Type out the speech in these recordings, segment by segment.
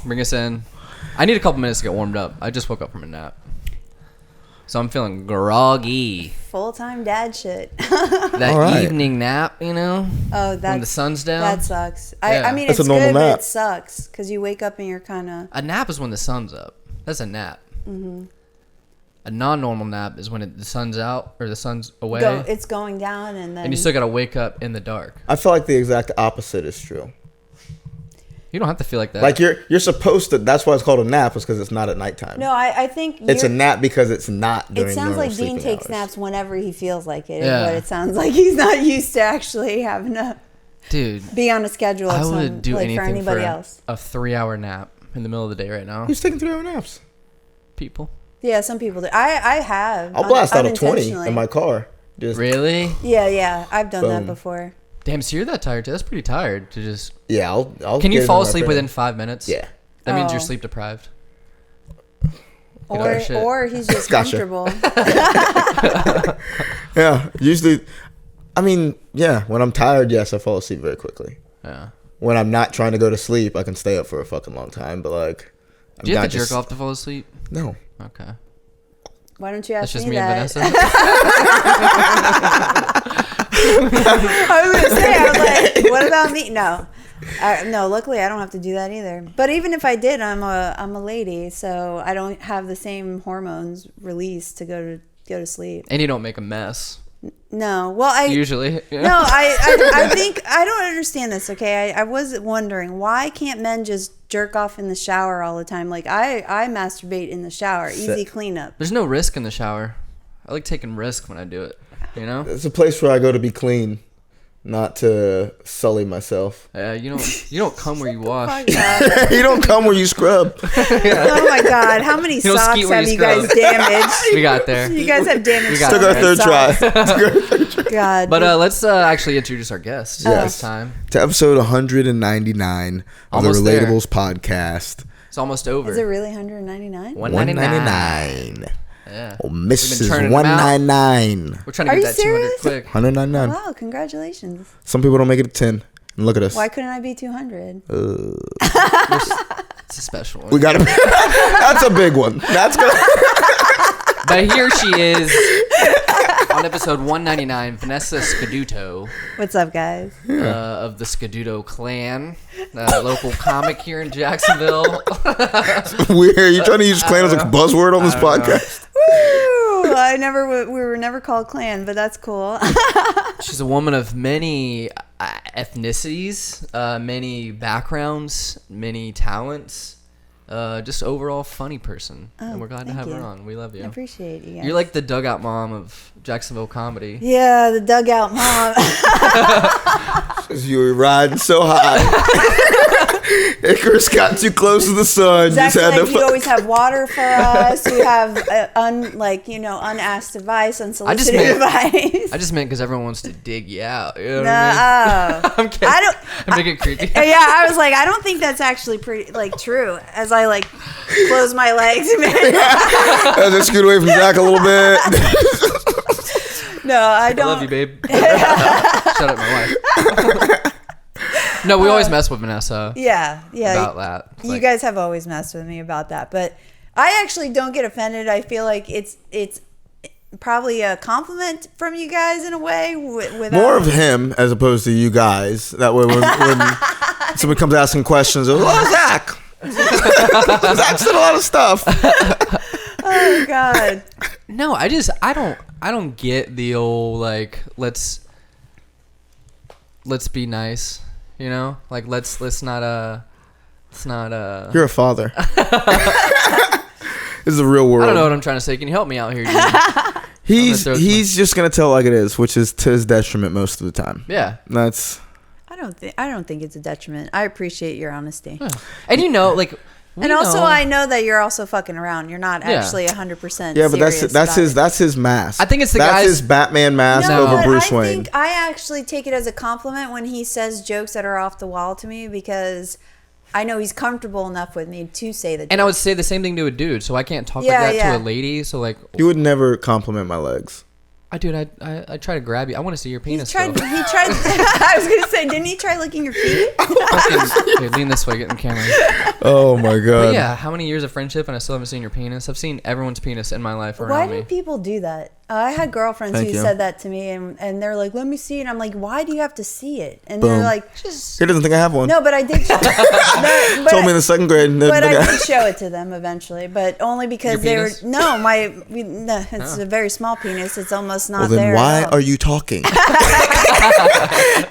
bring us in. I need a couple minutes to get warmed up. I just woke up from a nap. So I'm feeling groggy. Full-time dad shit. That evening nap, you know? Oh, when the sun's down. That sucks. Yeah. I mean, That's it's a normal good, nap. but it sucks because you wake up and you're kind of... A nap is when the sun's up. That's a nap. Mm-hmm. A non-normal nap is when the sun's out or the sun's away. It's going down and then... And you still got to wake up in the dark. I feel like the exact opposite is true. You don't have to feel like that. Like you're supposed to. That's why it's called a nap, is because it's not at nighttime. No, I think it's a nap because it's not during it sounds normal like Dean takes hours. naps whenever he feels like it. Yeah. But it sounds like he's not used to actually having to be on a schedule. I would do like anything for anybody else. a 3-hour nap in the middle of the day right now. Who's taking 3-hour naps? People. Yeah, some people do. I have. I'll blast out a 20 unintentionally. in my car. Just Really? Yeah, I've done that Boom. before. Damn, so you're that tired too? That's pretty tired to just... yeah. I'll Can you get fall in my asleep bed. within 5 minutes? Yeah. That means Oh. you're sleep deprived. Or he's just Gotcha. comfortable. Yeah. Usually, I mean, yeah. When I'm tired, yes, I fall asleep very quickly. Yeah. When I'm not trying to go to sleep, I can stay up for a fucking long time. But like, Do you have to jerk off to fall asleep? No. Okay. Why don't you ask That's just me me and that? Vanessa. I was gonna say, I was like, what about me? No, no. Luckily, I don't have to do that either. But even if I did, I'm a lady, so I don't have the same hormones released to go to sleep. And you don't make a mess. No, well, Usually. Yeah. No, I think I don't understand this. Okay, I was wondering, why can't men just jerk off in the shower all the time? Like I masturbate in the shower, easy cleanup. There's no risk in the shower. I like taking risk when I do it. You know? It's a place where I go to be clean, not to sully myself. You don't come where you wash. You don't come where you scrub. Oh my God, how many don't socks ski where have you you guys scrub. damaged? We got there. You guys have damaged. Took our third try. God. But let's actually introduce our guest this time. To episode 199 of the Almost there. Relatables podcast. It's almost over. Is it really 199? 199. Yeah. Oh, We've been Mrs. turning them out. 199. We're trying to Are get you that serious? 200 quick. 199. Wow, congratulations. Some people don't make it to 10. And look at us. Why couldn't I be 200? It's a special one. We got to. That's a big one. That's good. But here she is on episode 199, Vanessa Scaduto What's up, guys? of the Scaduto clan, local comic here in Jacksonville. Weird. You trying to use clan as a buzzword on this podcast? Woo! We were never called clan, but that's cool. She's a woman of many ethnicities, many backgrounds, many talents. Just overall funny person, and we're glad to have her on. We love you. I appreciate you guys. You're like the dugout mom of Jacksonville comedy. Yeah, the dugout mom. Because you were riding so high. Icarus got too close to the sun. Exactly, Just had like to you always have water for us. You have unasked advice, unsolicited advice. I just meant because everyone wants to dig you out. You know what No, I mean? I'm kidding. I'm making it creepy. Yeah, I was like, I don't think that's actually pretty true. As I close my legs. I just scoot away from Zach a little bit. No, I don't. I love you, babe. Shut up, my wife. No, we always mess with Vanessa. Yeah. About that. It's You like, guys have always messed with me about that, but I actually don't get offended. I feel like it's probably a compliment from you guys in a way. Without More of him as opposed to you guys. That way when someone comes asking questions, oh, Zach. Zach said a lot of stuff. Oh God. No, I don't get the old let's be nice, you know? Like let's not You're a father. This is the real world. I don't know what I'm trying to say. Can you help me out here, dude? He's just gonna tell it like it is, which is to his detriment most of the time. Yeah. That's I don't think it's a detriment. I appreciate your honesty. Yeah. And And also, I know that you're also fucking around. You're not actually 100%. Yeah, but that's his mask. I think it's that's his Batman mask over Bruce Wayne. I think I actually take it as a compliment when he says jokes that are off the wall to me, because I know he's comfortable enough with me to say the joke. And I would say the same thing to a dude, so I can't talk like that to a lady. So you would never compliment my legs. I try to grab you. I want to see your penis. He tried. I was gonna say, didn't he try licking your feet? Here, lean this way, get in the camera. Oh my god. But yeah, how many years of friendship and I still haven't seen your penis? I've seen everyone's penis in my life around Why me. do people do that? I had girlfriends who said that to me, and they're like, "Let me see it." I'm like, "Why do you have to see it?" And they're like, "Just." He doesn't think I have one. No, but I did. Told me in the second grade. But I did show it to them eventually, but only because they were. No, it's a very small penis. It's almost not there. Well, then why are you talking?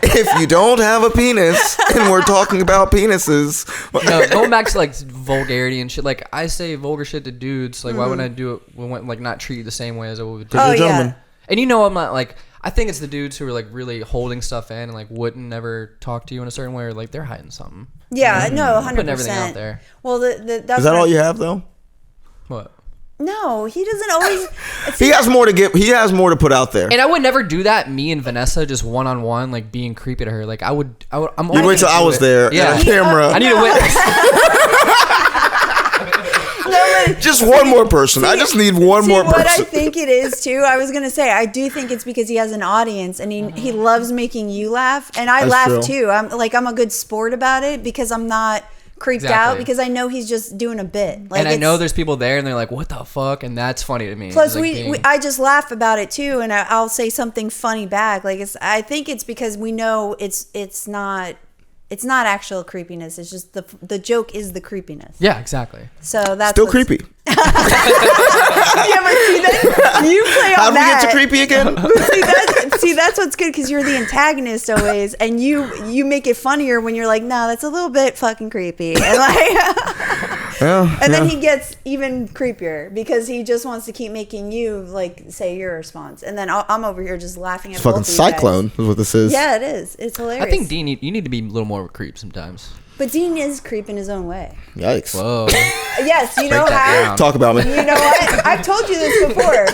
If you don't have a penis and we're talking about penises. No, going back to like vulgarity and shit. Like I say vulgar shit to dudes. Like why wouldn't I do it? Like not treat you the same way as I would. Oh yeah. And you know I'm not like. I think it's the dudes who are like really holding stuff in and like wouldn't never talk to you in a certain way, or like they're hiding something. Yeah, no, 100%. Putting everything out there. Well, that's is that all you have though? What? No, he doesn't always. He has more to give. He has more to put out there. And I would never do that. Me and Vanessa just one-on-one, like being creepy to her. Like I'm. You'd wait till I was there. Yeah, on camera. I need a witness. Just one more person. I just need one more person. What I think it is too. I was gonna say I do think it's because he has an audience and he loves making you laugh, and I laugh too. I'm a good sport about it because I'm not creeped out because I know he's just doing a bit. Like, and I know there's people there and they're like, "What the fuck?" And that's funny to me. Plus, I just laugh about it too, and I'll say something funny back. Like I think it's because we know it's not actual creepiness. It's just the joke is the creepiness. Yeah, exactly. So that's still creepy. Yeah, but see that you play on How'd we that. get to creepy again? see, that's what's good because you're the antagonist always, and you make it funnier when you're like, no, that's a little bit fucking creepy, and like, then he gets even creepier because he just wants to keep making you like say your response, and then I'm over here just laughing at It's fucking cyclone is what this is. Yeah, it is. It's hilarious. I think Dean, you need to be a little more of a creep sometimes. But Dean is creep in his own way. Yikes. Whoa. Yes, you know how? Talk about me. You know what? I've told you this before.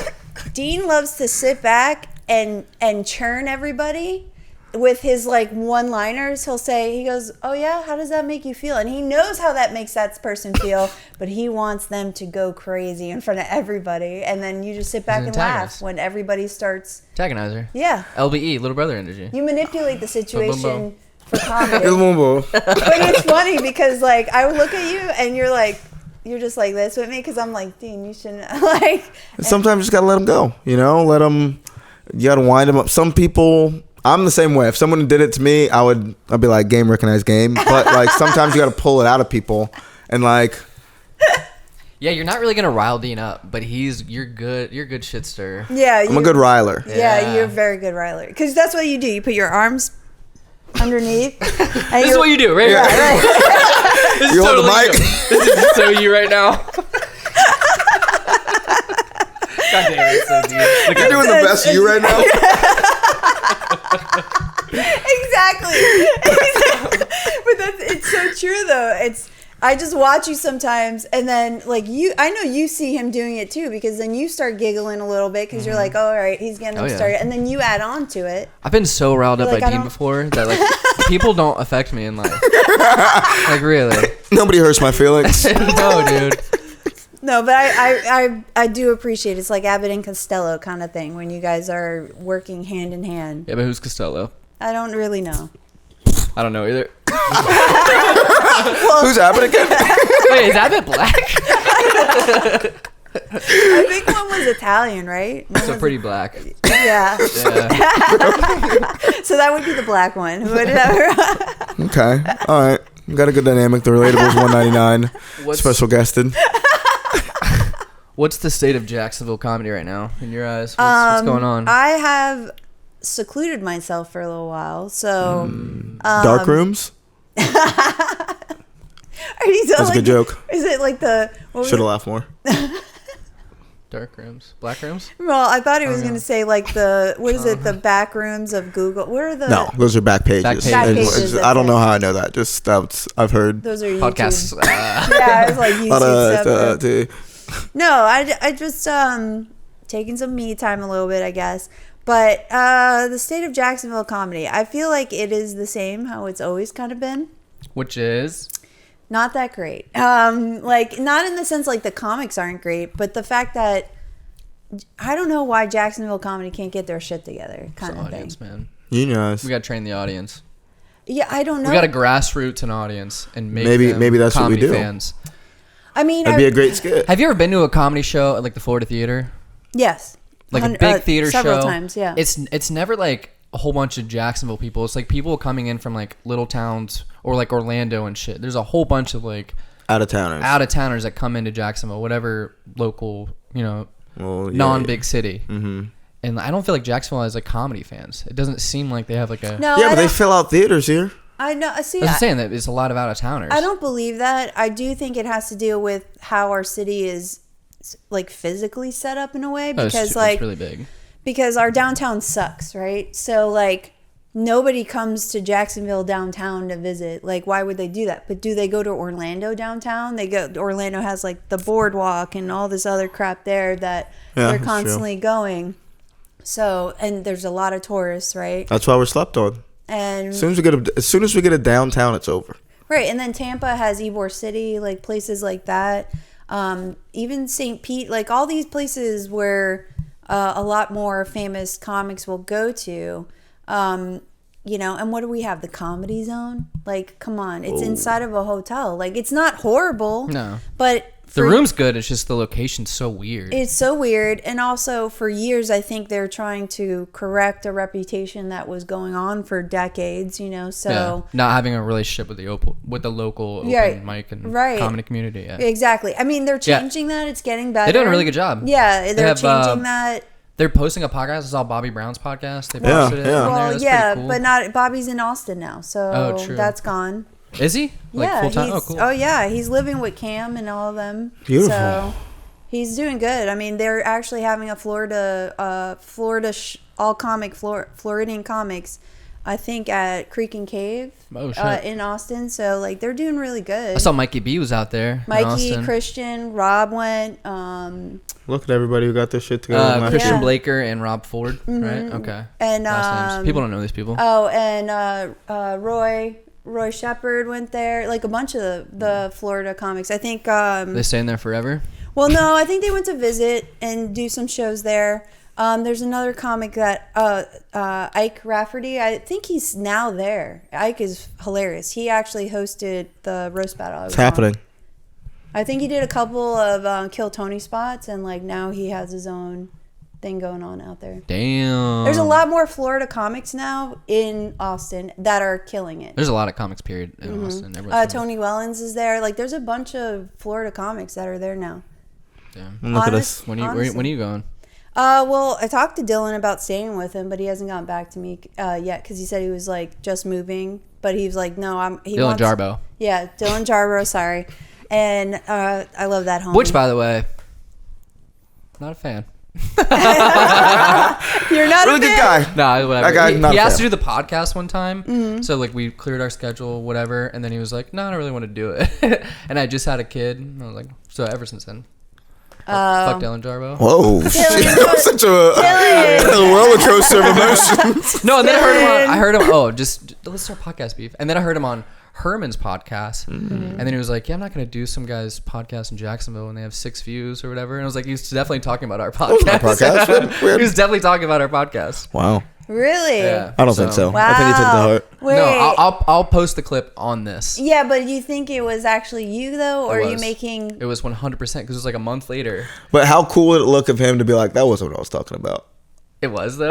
Dean loves to sit back and churn everybody with his like one-liners. He goes, "Oh yeah, how does that make you feel?" And he knows how that makes that person feel, but he wants them to go crazy in front of everybody. And then you just sit back and laugh when everybody starts. Antagonizer. Yeah. LBE, little brother energy. You manipulate the situation. For comedy. But It's funny because like I look at you and you're just like this with me because I'm like, Dean, you shouldn't like. Sometimes you just gotta let them go. You know, you gotta wind them up. Some people, I'm the same way. If someone did it to me, I'd be like, game recognized game. But like sometimes you gotta pull it out of people and like. Yeah, you're not really gonna rile Dean up, but you're good shit stir. Yeah, I'm a good riler. Yeah, you're a very good riler because that's what you do. You put your arms underneath. This is what you do, right? Yeah. Right. This you is hold totally the mic. You. This is so you right now. God damn it, so deep. You're doing the best you right now. Exactly. But it's so true though. I just watch you sometimes, and then like I know you see him doing it too, because then you start giggling a little bit because you're like, oh, all right, he's getting started, and then you add on to it. I've been so riled up like, by Dean before that like people don't affect me in life. Like really, nobody hurts my feelings. No, dude. No, but I do appreciate it. It's like Abbott and Costello kind of thing when you guys are working hand in hand. Yeah, but who's Costello? I don't really know. I don't know either. Who's Abbott again? Wait, is Abbott black? I think one was Italian, right? So pretty black. Yeah. So that would be the black one. Okay. All right. We got a good dynamic. The Relatables 199. Special guested. What's the state of Jacksonville comedy right now in your eyes? What's going on? I have secluded myself for a little while. So dark rooms? Are you That's a good joke. Is it like the... Should have laughed more. Dark rooms? Black rooms? Well, I thought he was going to say like the... What is it? The back rooms of Google. Where are the... No, those are back pages. Back pages, I don't know how I know that. Just I've heard. Those are podcasts. Yeah, it's like YouTube stuff. No, I just taking some me time a little bit, I guess. But the state of Jacksonville comedy, I feel like it is the same how it's always kind of been. Which is? Not that great. Like, not in the sense like the comics aren't great, but the fact that I don't know why Jacksonville comedy can't get their shit together, kind of audience, thing. Man. Unionize. We got to train the audience. Yeah, I don't know. We got to grassroots an audience and make maybe that's what we do. Fans. I mean, that'd be a great skit. Have you ever been to a comedy show at like the Florida Theater? Yes. Like a big theater several show. Times, yeah. It's never like a whole bunch of Jacksonville people. It's like people coming in from like little towns or like Orlando and shit. There's a whole bunch of like out of towners that come into Jacksonville, whatever local, well, yeah, non-big city. Mm-hmm. And I don't feel like Jacksonville has like comedy fans. It doesn't seem like they have like a but they fill out theaters here. I know. See, I'm saying that it's a lot of out of towners. I don't believe that. I do think it has to deal with how our city is like physically set up in a way, because it's really big. Because our downtown sucks, right? So like nobody comes to Jacksonville downtown to visit. Like, why would they do that? But do they go to Orlando downtown? Orlando has like the boardwalk and all this other crap there that they're constantly going. So, and there's a lot of tourists, right? That's why we're slept on. And as soon as we get a downtown, it's over. Right, and then Tampa has Ybor City, like places like that. Even St. Pete, like all these places where a lot more famous comics will go to. And what do we have? The Comedy Zone? Like, come on, it's inside of a hotel. Like, it's not horrible. No, but the room's good. It's just the location's so weird. It's so weird. And also for years, I think they're trying to correct a reputation that was going on for decades, so not having a relationship with the local open mic and comedy community. Yeah. Exactly. I mean, they're changing that. It's getting better. They're doing a really good job. Yeah, they're changing that. They're posting a podcast. I saw Bobby Brown's podcast. They posted it on there. That's pretty cool. But not Bobby's in Austin now, so that's gone. Is he? Like full time? Oh, cool. Oh yeah, he's living with Cam and all of them. Beautiful. So he's doing good. I mean, they're actually having a all comic Floridian comics, I think at Creek and Cave in Austin. So like they're doing really good. I saw Mikey B was out there. Mikey, Christian, Rob went. Look at everybody who got their shit together. Christian Blaker and Rob Ford, right? Okay. And last names. People don't know these people. Oh, and Roy Shepard went there. Like a bunch of the Florida comics. I think they staying there forever? Well, no, I think they went to visit and do some shows there. There's another comic that Ike Rafferty, I think he's now there. Ike is hilarious. He actually hosted the roast battle. It's happening. I think he did a couple of Kill Tony spots, and like now he has his own thing going on out there. Damn. There's a lot more Florida comics now in Austin that are killing it. There's a lot of comics, period, in Austin. Tony Wellens is there. Like, there's a bunch of Florida comics that are there now. Damn. Look at us. When are you going? Well, I talked to Dylan about staying with him, but he hasn't gotten back to me yet because he said he was like just moving. But he's like, no, Dylan Jarbo. Yeah, Dylan Jarbo. Sorry, and I love that homie. Which, by the way, not a fan. You're not really a good fan? guy. No, whatever. That guy's he asked to do the podcast one time, so like we cleared our schedule, whatever, and then he was like, "No, I don't really want to do it." And I just had a kid. And I was like, so ever since then. Fuck Dylan Jarbo. Whoa. That was such a roller coaster of emotions. No, and then I heard him, just let's start podcast beef. And then I heard him on Herman's podcast. And then he was like, yeah, I'm not going to do some guy's podcast in Jacksonville when they have 6 views or whatever. And I was like, he's definitely talking about our podcast. He was definitely talking about our podcast. Wow. Really? Yeah. I don't think so. Wow. I think he took it to heart. Wait. No, I'll post the clip on this. Yeah, but you think it was actually you though, or are you making? It was 100% because it was like a month later. But how cool would it look of him to be like, that wasn't what I was talking about? It was though.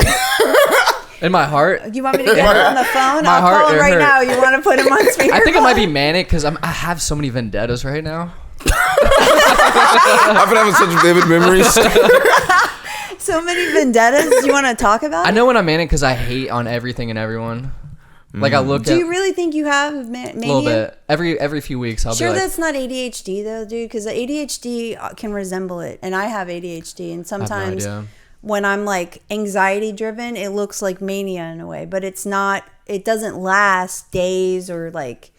In my heart. You want me to get him on the phone? My I'll heart, call him right hurt. now. You want to put him on speaker? I think it might be manic because I have so many vendettas right now. I've been having such vivid memories. So many vendettas. Do you want to talk about? I know when I'm manic because I hate on everything and everyone. Like I look. Do you really think you have mania? A little bit. Every few weeks I'll be like. Sure, that's not ADHD though, dude. Because the ADHD can resemble it, and I have ADHD, and sometimes when I'm like anxiety driven, it looks like mania in a way, but it's not. It doesn't last days or like.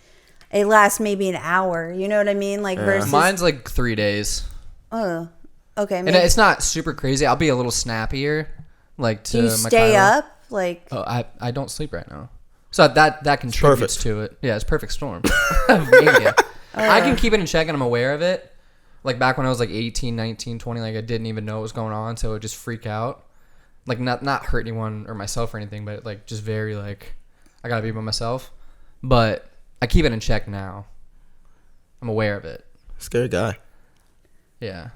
It lasts maybe an hour. You know what I mean? Like versus mine's like 3 days. Oh, okay. And it's not super crazy. I'll be a little snappier. Like to do you stay up? Like I don't sleep right now. So that contributes to it. Yeah, it's perfect storm. Mania. I can keep it in check and I'm aware of it, like back when I was like 18, 19, 20, like I didn't even know what was going on, so I would just freak out. Like not hurt anyone or myself or anything, but like just very like I gotta be by myself. But I keep it in check now. I'm aware of it. Scary guy. Yeah.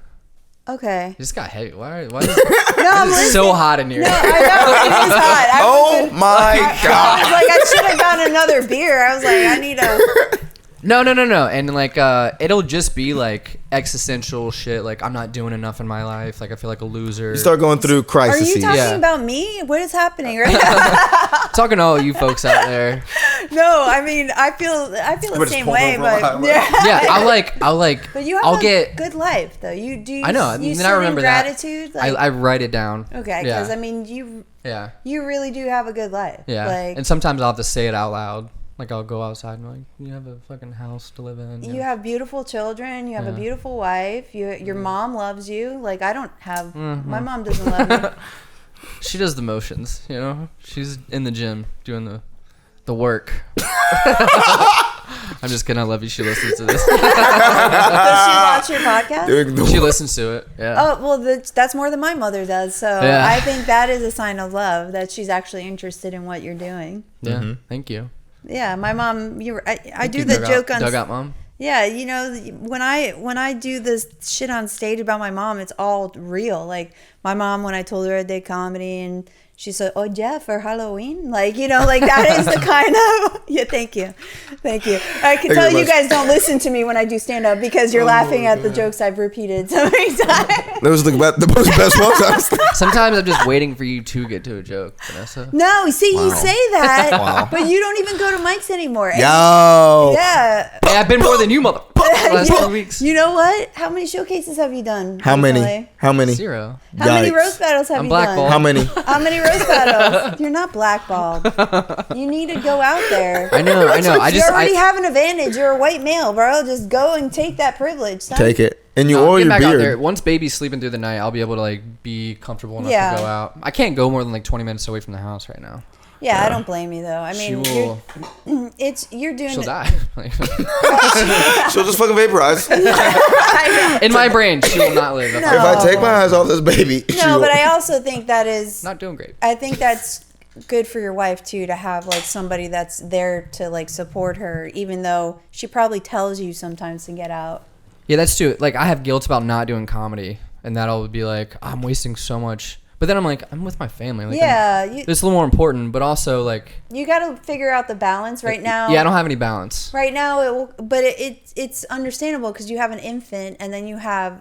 Okay. It just got heavy. Why is it so hot in here? No, I know. It was hot. Oh my God. I was like, I should have gotten another beer. I was like, I need a... No. And like, it'll just be like existential shit. Like, I'm not doing enough in my life. Like, I feel like a loser. You start going through Are crises. you talking Yeah. about me? What is happening right now? Talking to all you folks out there. No, I mean, I feel the just same pulled way, over but on the yeah. Yeah, I'll like. But you have I'll a get. good life, though. You do. I know. You And then sit I remember in that. gratitude. Like, I write it down. okay, Yeah. because I mean, you Yeah. really do have a good life. Yeah. Like, And sometimes I'll have to say it out loud. Like I'll go outside and be like, you have a fucking house to live in. you have beautiful children. You have a Yeah. beautiful wife. Your mom loves you. Like, I don't have. Mm-hmm. My mom doesn't love me. She does the motions, you know? She's in the gym doing the work. I'm just kidding. I love you. She listens to this. Does she watch your podcast? Doing the She listens to it. Yeah. Oh, well, that's more than my mother does. So Yeah. I think that is a sign of love, that she's actually interested in what you're doing. Yeah. Thank you. Yeah, my mom. I do You the dug joke out, on. dug out mom. Yeah, you know, when I do this shit on stage about my mom, it's all real. Like my mom, when I told her I did comedy, and she said, "Oh yeah, for Halloween," like, you know, like that is the kind of yeah. Thank you. I can tell you guys don't listen to me when I do stand up because you're laughing at the jokes I've repeated so many times. Those are the most best ones. honestly. Sometimes I'm just waiting for you to get to a joke, Vanessa. No, see, you say that, Wow. but you don't even go to mics anymore. And- Yo. Yeah. Hey, I've been more than you, mother. Last you, 2 weeks. you know what? How many showcases have you done? How many? recently? How many? 0. How many Yikes. roast battles have I'm you blackballed. done? How many? How many roast battles? You're not blackballed. You need to go out there. I know. You already have an advantage. You're a white male, bro. Just go and take that privilege. Son. Take it. And you No, oil get your back out there. beard. Once baby's sleeping through the night, I'll be able to like be comfortable enough Yeah. to go out. I can't go more than like 20 minutes away from the house right now. Yeah, I don't blame you though. I She mean, will. you're doing. She'll die. She'll just fucking vaporize. In my brain, she will not live. That's No. If I take my eyes off this baby, she No, will. but I also think that is. not doing great. I think that's good for your wife too, to have like somebody that's there to like support her, even though she probably tells you sometimes to get out. Yeah, that's true. Like I have guilt about not doing comedy, and that'll be like I'm wasting so much. But then I'm like I'm with my family. Like, Yeah, it's a little more important, but also like you got to figure out the balance right now. Yeah, I don't have any balance. Right now, it's understandable because you have an infant, and then you have,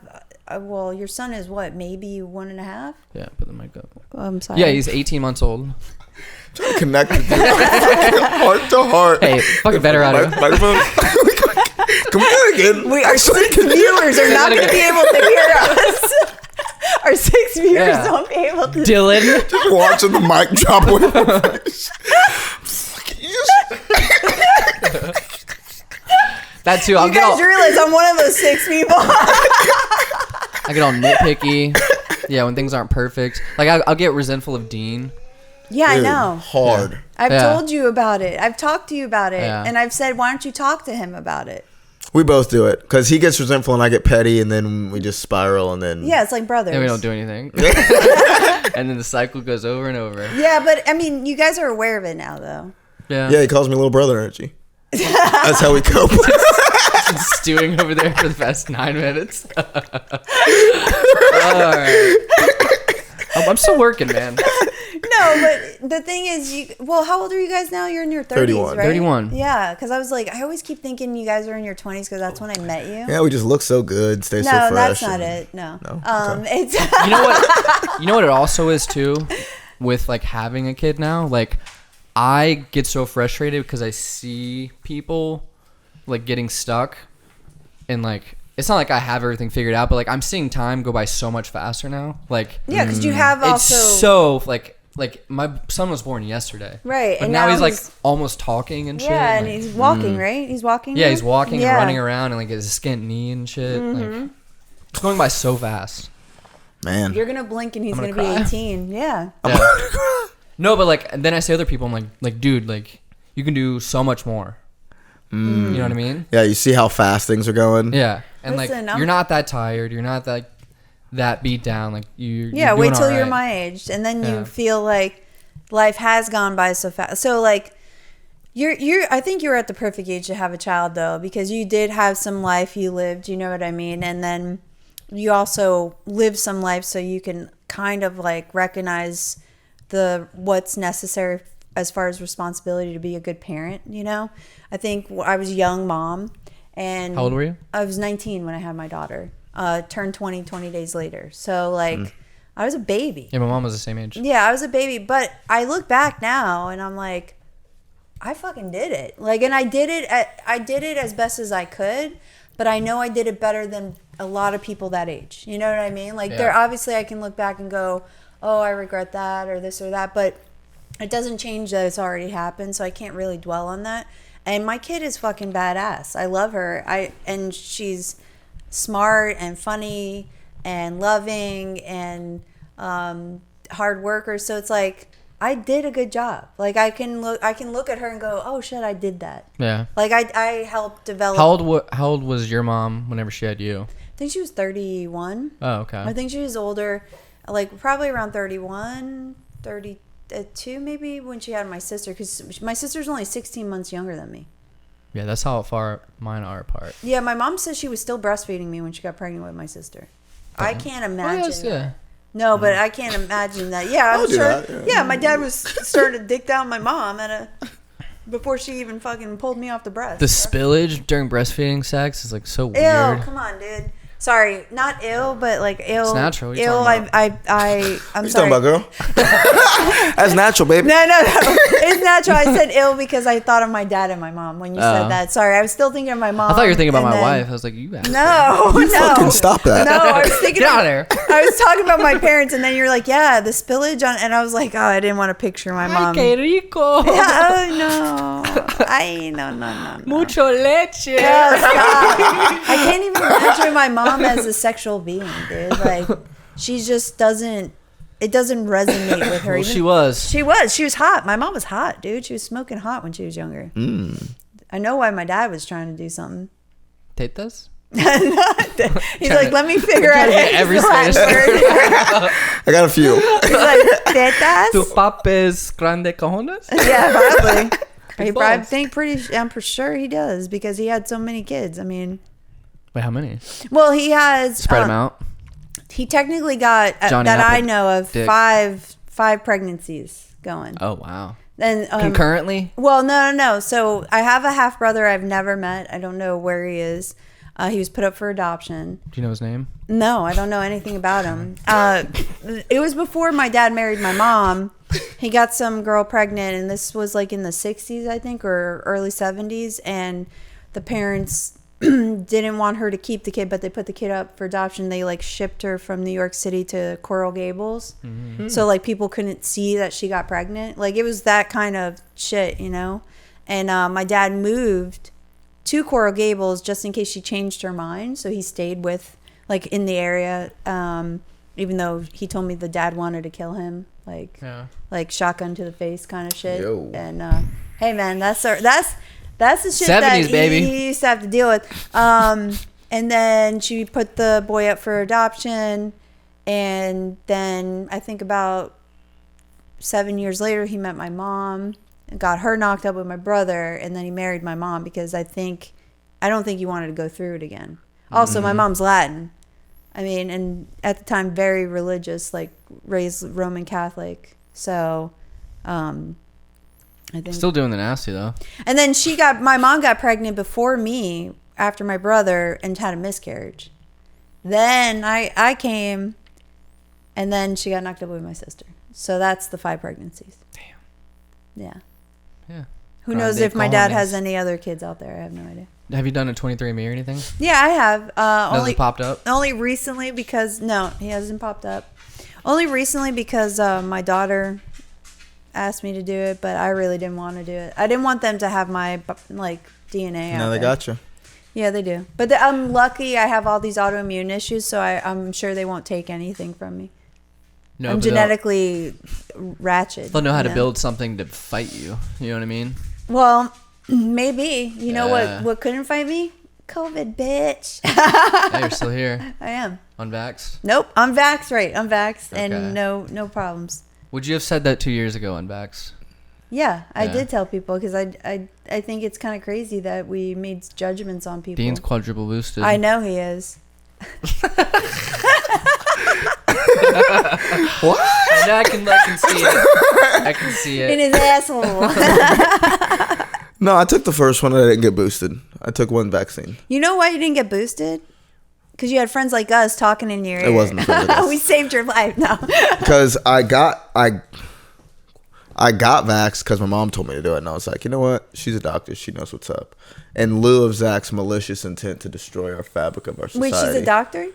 well, your son is what, maybe 1.5? Yeah, put the mic up. Oh, I'm sorry. Yeah, he's 18 months old. Trying to connect with you. Heart to heart. Hey, fucking better out of it. Microphone. Come on again. Our 6 viewers are not going to be able to hear us. Our 6 viewers Yeah. won't be able to. Dylan. Just watching the mic drop away from my face. Fuck you. That too. I'll You get guys all realize I'm one of those 6 people. I get all nitpicky. Yeah, when things aren't perfect. Like I'll get resentful of Dean. Yeah, I Dude, know. Hard. I've Yeah. told you about it. I've talked to you about it. Yeah. And I've said, why don't you talk to him about it? We both do it because he gets resentful and I get petty, and then we just spiral, and then Yeah, it's like brothers. And we don't do anything. And then the cycle goes over and over. Yeah, but I mean, you guys are aware of it now, though. Yeah. yeah, he calls me little brother, Archie. That's how we cope. Been stewing over there for the past 9 minutes. All right. I'm still working, man. No, but the thing is, how old are you guys now? You're in your 30s, 31. right? 31. Yeah, because I was like, I always keep thinking you guys are in your 20s because that's when I met you. Yeah, we just look so good, stay so No, fresh. that's not and- it. No. No? It's You know what? You know what it also is too, with like having a kid now. Like, I get so frustrated because I see people like getting stuck, and like it's not like I have everything figured out, but like I'm seeing time go by so much faster now. Like, yeah, because you have it's also so like my son was born yesterday, Right, But and now now he's like he's- almost talking and shit. yeah, and like- he's walking, right? He's walking. yeah, now? he's walking Yeah. and running around and like his skint knee and shit. Like, it's going by so fast. Man. You're gonna blink and he's I'm gonna gonna be cry. 18. Yeah. Yeah. No, but like then I say other people, I'm like, dude, like you can do so much more. You know what I mean? Yeah, you see how fast things are going. Yeah. And Listen, you're not that tired. You're not that beat down. Like you're wait doing till all you're right. my age, and then you feel like life has gone by so fast. So like I think you're at the perfect age to have a child though, because you did have some life you lived, you know what I mean? And then you also live some life so you can kind of like recognize what's necessary as far as responsibility to be a good parent, you know? I think I was a young mom, and How old were you? I was 19 when I had my daughter. Turned 20 days later. So like I was a baby. Yeah, my mom was the same age. Yeah, I was a baby, but I look back now and I'm like, I fucking did it. Like, and I did it as best as I could, but I know I did it better than a lot of people that age. You know what I mean? Like, there obviously I can look back and go, oh, I regret that or this or that, but it doesn't change that it's already happened, so I can't really dwell on that. And my kid is fucking badass. I love her. And she's smart and funny and loving and hard worker. So it's like I did a good job. Like I can look at her and go, oh shit, I did that. Yeah. Like I helped develop. How old was your mom whenever she had you? I think she was 31. Oh, okay. I think she was older, like probably around 31, 32 maybe when she had my sister, because my sister's only 16 months younger than me. Yeah, that's how far mine are apart. Yeah, my mom says she was still breastfeeding me when she got pregnant with my sister. I can't imagine. Oh, yes, yeah. No, but I can't imagine that. Yeah, I'm sure. Yeah, my dad was starting to dick down my mom before she even fucking pulled me off the breast. The spillage during breastfeeding sex is like so Ew, weird. come on, dude. Sorry, not ill, but like ill. It's natural. What are you Ill. talking I'm What you sorry. talking about, girl? That's natural, baby. No. It's natural. I said ill because I thought of my dad and my mom when you said that. Sorry, I was still thinking of my mom. I thought you were thinking about and my then- wife. I was like, you asshole. No, no. Fucking stop that. No, I was thinking. Get out of there. I was talking about my parents, and then you're like, yeah, the spillage on, and I was like, oh, I didn't want to picture my mom. Ay, que rico. Yeah, oh no. No. Mucho leche. Yeah, stop. I can't even imagine my mom as a sexual being, dude. Like, she just doesn't. It doesn't resonate with her. Well, she was. She was hot. My mom was hot, dude. She was smoking hot when she was younger. I know why my dad was trying to do something. Tetas? He's like, let me figure out every the last Spanish word. I got a few. He's like, tetas? Tu papes grande cojones? Yeah, probably. He balls. probably I'm for sure he does, because he had so many kids. I mean, Wait, how many? well, he has Spread them out. He technically got Johnny that I Apple know of dick. five pregnancies going. Oh, wow. And Concurrently? well, no. So I have a half brother I've never met. I don't know where he is. He was put up for adoption. Do you know his name? No, I don't know anything about him. It was before my dad married my mom. He got some girl pregnant, and this was like in the 60s, I think, or early 70s. And the parents didn't want her to keep the kid, but they put the kid up for adoption. They like shipped her from New York City to Coral Gables. So like people couldn't see that she got pregnant. Like it was that kind of shit, you know? And my dad moved to Coral Gables just in case she changed her mind. So he stayed with, like, in the area, even though he told me the dad wanted to kill him, like shotgun to the face kind of shit. Yo. And hey, man, that's the shit 70s, that baby. he used to have to deal with. And then she put the boy up for adoption, and then I think about 7 years later, he met my mom. Got her knocked up with my brother, and then he married my mom because I don't think he wanted to go through it again. Also, my mom's Latin. I mean, and at the time, very religious, like raised Roman Catholic. So, I think. Still doing the nasty, though. And then my mom got pregnant before me, after my brother, and had a miscarriage. Then I came, and then she got knocked up with my sister. So that's the 5 pregnancies. Damn. Yeah. Yeah. Who knows if my dad has any other kids out there? I have no idea. Have you done a 23andMe or anything? Yeah, I have. Has it popped up? Only recently because no, he hasn't popped up. Only recently because my daughter asked me to do it, but I really didn't want to do it. I didn't want them to have my DNA out Now they there. got you. Yeah, they do. But I'm lucky. I have all these autoimmune issues, so I'm sure they won't take anything from me. No, I'm but genetically ratchet. They'll know how to you build something to fight you. You know what I mean? Well, Maybe. You know what couldn't fight me? COVID, bitch. Yeah, you're still here. I am. Unvaxxed? Nope. I'm vaxxed, right. I'm vaxxed Okay. and no problems. Would you have said that 2 years ago, unvaxxed? Yeah, I did tell people because I think it's kind of crazy that we made judgments on people. Dean's quadruple boosted. I know he is. What? I can see it. I can see it. In his asshole. No, I took the first one and I didn't get boosted. I took one vaccine. You know why you didn't get boosted? Because you had friends like us talking in your ear. It wasn't friends like us. We saved your life. No. Because I got vaxxed because my mom told me to do it, and I was like, you know what? She's a doctor. She knows what's up. In lieu of Zach's malicious intent to destroy our fabric of our society. Wait, she's a doctor?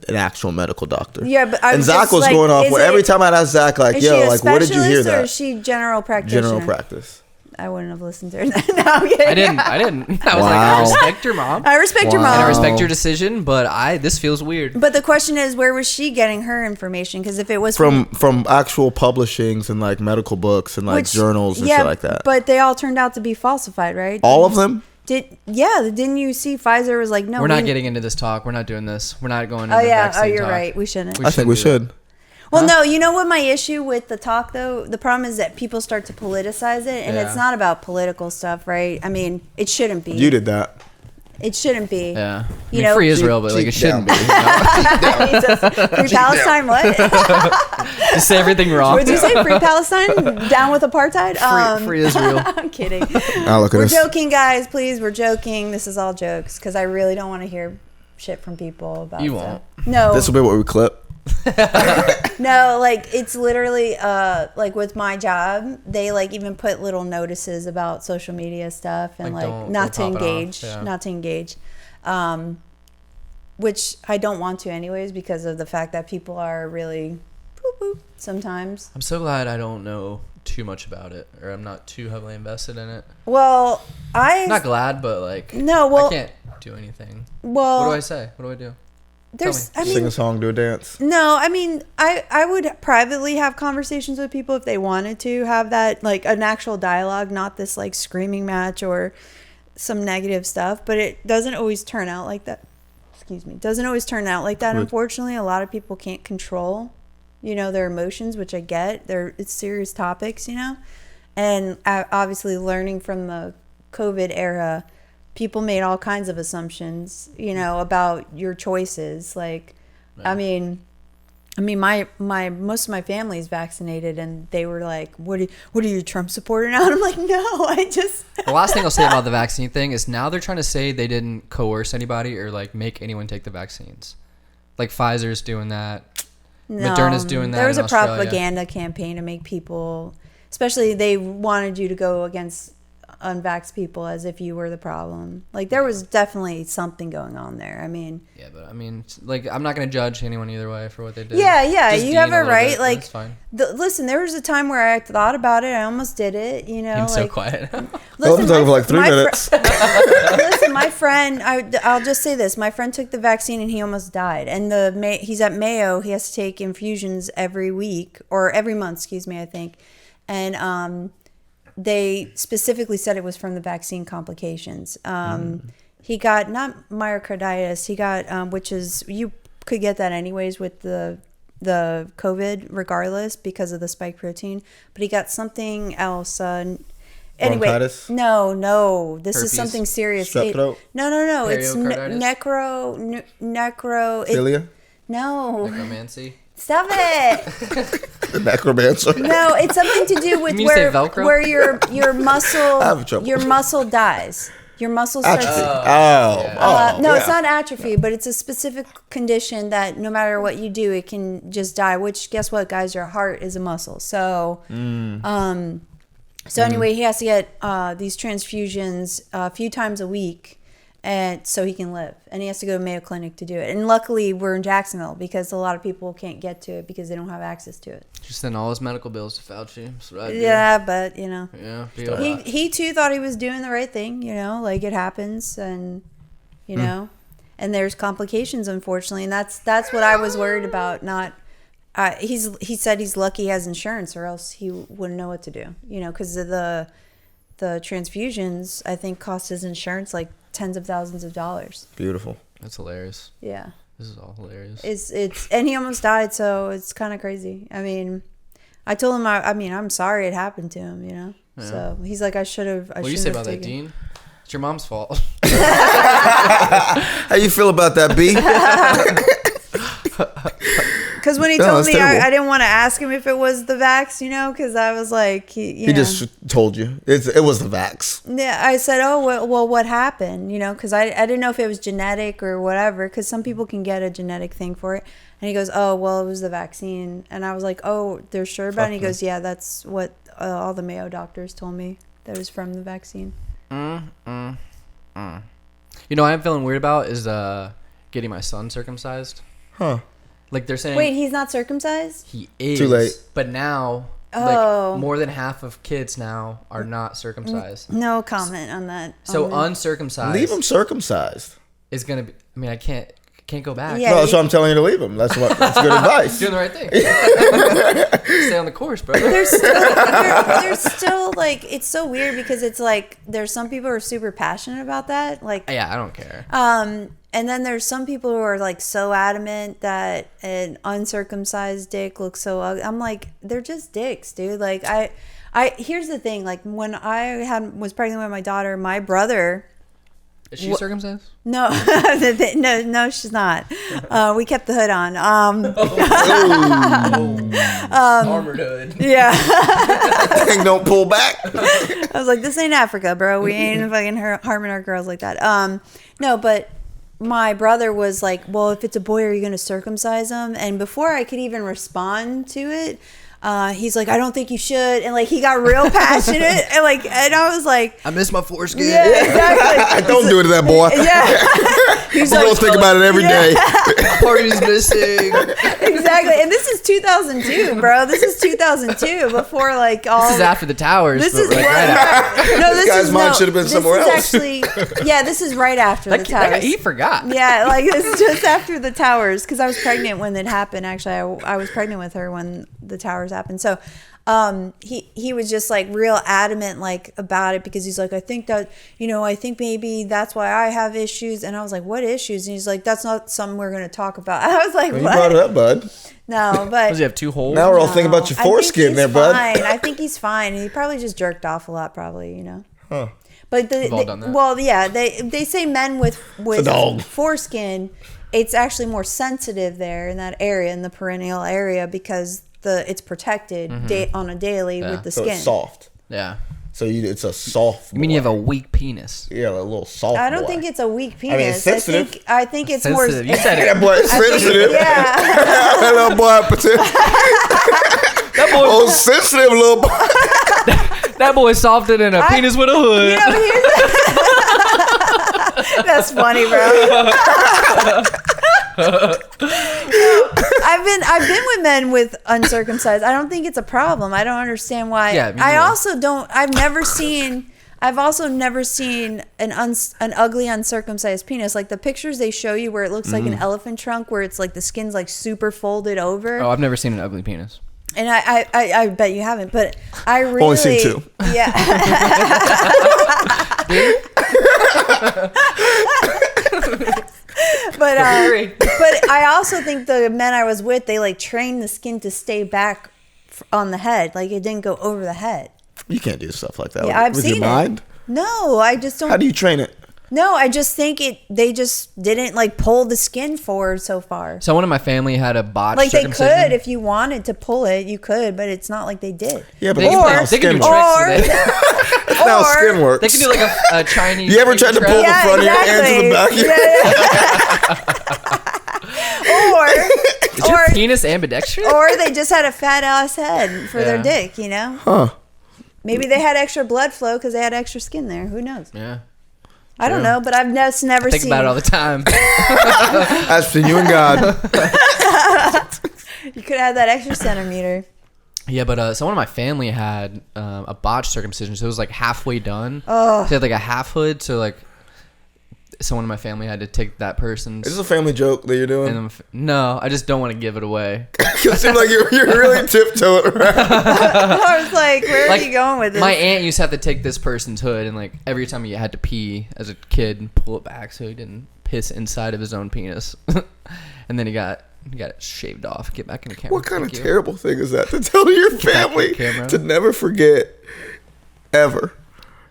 An actual medical doctor. Yeah, but I and was Zach just was like, going off. is Every it- time I'd ask Zach, like, Is yo, she a like, where did you hear specialist or that? is she general practitioner? General practice. I wouldn't have listened to her. No, I'm kidding. I didn't. I was like, Wow. I respect your mom. I respect your Wow. mom. And I respect your decision, but this feels weird. But the question is, where was she getting her information? Because if it was From actual publishings and like medical books and like journals and shit like that. But they all turned out to be falsified, right? All of them? Didn't you see Pfizer was like, no, We're not getting into this talk. We're not doing this. We're not going into Oh yeah, vaccine you're talk. right. We shouldn't. I think we shouldn't do should. Well, no, you know what my issue with the talk though? The problem is that people start to politicize it, and it's not about political stuff, right? I mean, it shouldn't be. You did that. It shouldn't be. Yeah. I You mean, know- free Israel, but like it shouldn't be. You know? Jesus. Free Palestine, what? Just say everything wrong. What'd you say? Free Palestine? Down with apartheid? Free Israel. I'm kidding. I'll look at We're this. joking, guys. Please, we're joking. This is all jokes because I really don't want to hear shit from people about You stuff. won't. No. This will be what we clip. No, like it's literally like with my job, they like even put little notices about social media stuff and Like, like don't not to pop it off, engage, yeah. not to engage. Which I don't want to anyways because of the fact that people are really poo-poo sometimes. I'm so glad I don't know too much about it, or I'm not too heavily invested in it. Well, I'm not glad, but like, no, well, I can't do anything. well, What do I say? What do I do? there's, I Sing mean, a song, do a dance. no, I mean, I would privately have conversations with people if they wanted to have that, like an actual dialogue, not this like screaming match or some negative stuff. But it doesn't always turn out like that. Excuse me. Doesn't always turn out like that. Unfortunately, a lot of people can't control, their emotions, which I get. It's serious topics, and obviously learning from the COVID era, people made all kinds of assumptions, about your choices. Like, Right. I mean, my most of my family is vaccinated, and they were like, "What are you, Trump supporter now?" And I'm like, "No, I just." The last thing I'll say about the vaccine thing is now they're trying to say they didn't coerce anybody or like make anyone take the vaccines. Like Pfizer's doing that. No, Moderna's doing that There was in a Australia. propaganda campaign to make people, especially they wanted you to go against unvaxxed people as if you were the problem. Like there was definitely something going on there. I mean, Yeah, but I mean, like, I'm not going to judge anyone either way for what they did. yeah, Just you Dean have a it little right. bit, Like, that's fine. listen, there was a time where I thought about it. I almost did it. I'm so like, quiet. I've been talking for like 3 minutes. Listen, my friend, I'll just say this. My friend took the vaccine and he almost died. And he's at Mayo. He has to take infusions every week or every month, excuse me, I think. And they specifically said it was from the vaccine complications. He got not myocarditis. He got, which is, you could get that anyways with the COVID regardless because of the spike protein. But he got something else. Anyway, Bronchitis? No. This is Herpes? something serious. Strep throat? No. It's Periocarditis? necro. Philia? No. Necromancy. Stop it. The necromancer. No, it's something to do with You mean to say where Velcro? your muscle I have trouble. your muscle dies. Your muscle starts. Atrophy. No, yeah. it's not atrophy, but it's a specific condition that no matter what you do, it can just die. Which, guess what, guys? Your heart is a muscle. So, anyway, he has to get these transfusions a few times a week, and so he can live. And he has to go to Mayo Clinic to do it. And luckily, we're in Jacksonville because a lot of people can't get to it because they don't have access to it. Just send all his medical bills to Fauci. That's what I do. Yeah, but Yeah. he too thought he was doing the right thing. Like it happens, and and there's complications, unfortunately, and that's what I was worried about. Not he said he's lucky he has insurance, or else he wouldn't know what to do. Because of the the transfusions, I think cost his insurance like tens of thousands of dollars. Beautiful. That's hilarious. Yeah. This is all hilarious. It's and he almost died, so it's kind of crazy. I mean, I told him I'm sorry it happened to him, you know. Yeah. So he's like, I should have. What do you say about that, Dean? It's your mom's fault. How you feel about that, B? Because when he told me, I didn't want to ask him if it was the vax, you know, because I was like, he just told you it was the vax. Yeah, I said, oh, well, what happened, you know, because I didn't know if it was genetic or whatever, because some people can get a genetic thing for it. And he goes, oh, well, it was the vaccine. And I was like, oh, they're sure about it? And he goes, yeah, that's what all the Mayo doctors told me, that it was from the vaccine. You know what I'm feeling weird about is getting my son circumcised. Huh. Like they're saying. Wait, he's not circumcised? He is. Too late. But now, like more than half of kids now are not circumcised. No comment on that. So uncircumcised. Leave him circumcised. Is gonna be. I mean, I can't go back. Yeah, no, that's what I'm telling you to leave him. That's good advice. Doing the right thing. Stay on the course, bro. There's still like, it's so weird because it's like there's some people who are super passionate about that. Like, yeah, I don't care. And then there's some people who are like so adamant that an uncircumcised dick looks so ugly. I'm like, they're just dicks, dude. Like I here's the thing. Like when I was pregnant with my daughter, my brother. Is she circumcised? No, no, she's not. We kept the hood on. Armored hood. Yeah. Dang, don't pull back. I was like, this ain't Africa, bro. We ain't fucking harming our girls like that. No, but my brother was like, well, if it's a boy, are you going to circumcise him? And before I could even respond to it, he's like, I don't think you should. And like, he got real passionate. And I was like, I miss my foreskin. Yeah, exactly. Don't do it to that boy. Yeah. He's like, don't think about it every day. Party's missing. Exactly. And this is 2002, bro. This is 2002 before like all. This is after the towers. This is like, right after. No, this guy's mind should have been somewhere else. Actually, yeah, this is right after the towers. He forgot. Yeah, like this is just after the towers because I was pregnant when it happened. Actually, I was pregnant with her when the towers happened. So he was just like real adamant like about it because he's like, I think that, you know, I think maybe that's why I have issues. And I was like, what issues? And he's like, that's not something we're going to talk about. I was like, well, what? You brought it up, bud. No, but does he have 2 holes? Now we're all thinking about your foreskin there, bud. I think he's fine. He probably just jerked off a lot, probably, you know. Huh. But We've all done that. well, yeah, they say men with foreskin, it's actually more sensitive there in that area, in the perineal area, because it's protected on a daily with the so skin. It's soft. Yeah. So it's a soft. You mean you have a weak penis? Yeah, a little soft. I don't think it's a weak penis. I mean, it's sensitive. I think it's sensitive. more. You said it. That boy's sensitive. Yeah. That little boy, that boy, sensitive little boy. That boy's softer than a penis with a hood. You know, that's funny, bro. I've been with men with uncircumcised. I don't think it's a problem. I don't understand why. Yeah, I also don't. I've also never seen an ugly uncircumcised penis. Like the pictures they show you where it looks like an elephant trunk, where it's like the skin's like super folded over. Oh, I've never seen an ugly penis. And I bet you haven't, but I really only seen 2. Yeah. But I also think the men I was with, they like trained the skin to stay back on the head, like it didn't go over the head. You can't do stuff like that. Yeah, I've with seen your mind. it. No, I just don't. How do you train it? No, I just think they just didn't like pull the skin forward so far. Someone in my family had a botched Like they circumcision. could, if you wanted to pull it, you could, but it's not like they did. Yeah, but They can do tricks with it. That's how skin works. They can do like a Chinese. You ever tried to pull the front of your hands to the back? Is your penis ambidextrous? Or they just had a fat ass head for their dick, you know? Huh. Maybe they had extra blood flow because they had extra skin there. Who knows? Yeah. I don't know, but I've just never Think seen. about it all the time. That's between you and God. You could have that extra centimeter. Yeah, but someone in my family had a botched circumcision, so it was like halfway done. Oh. So they had like a half hood, so like someone in my family had to take that person's. Is this a family joke that you're doing? And no, I just don't want to give it away. It seems like you're really tiptoeing around. I was like, where are you going with this? My aunt used to have to take this person's hood, and like every time he had to pee as a kid and pull it back so he didn't piss inside of his own penis. And then he got it shaved off. Get back in the camera. What kind of terrible thing is that to tell your family to never forget ever?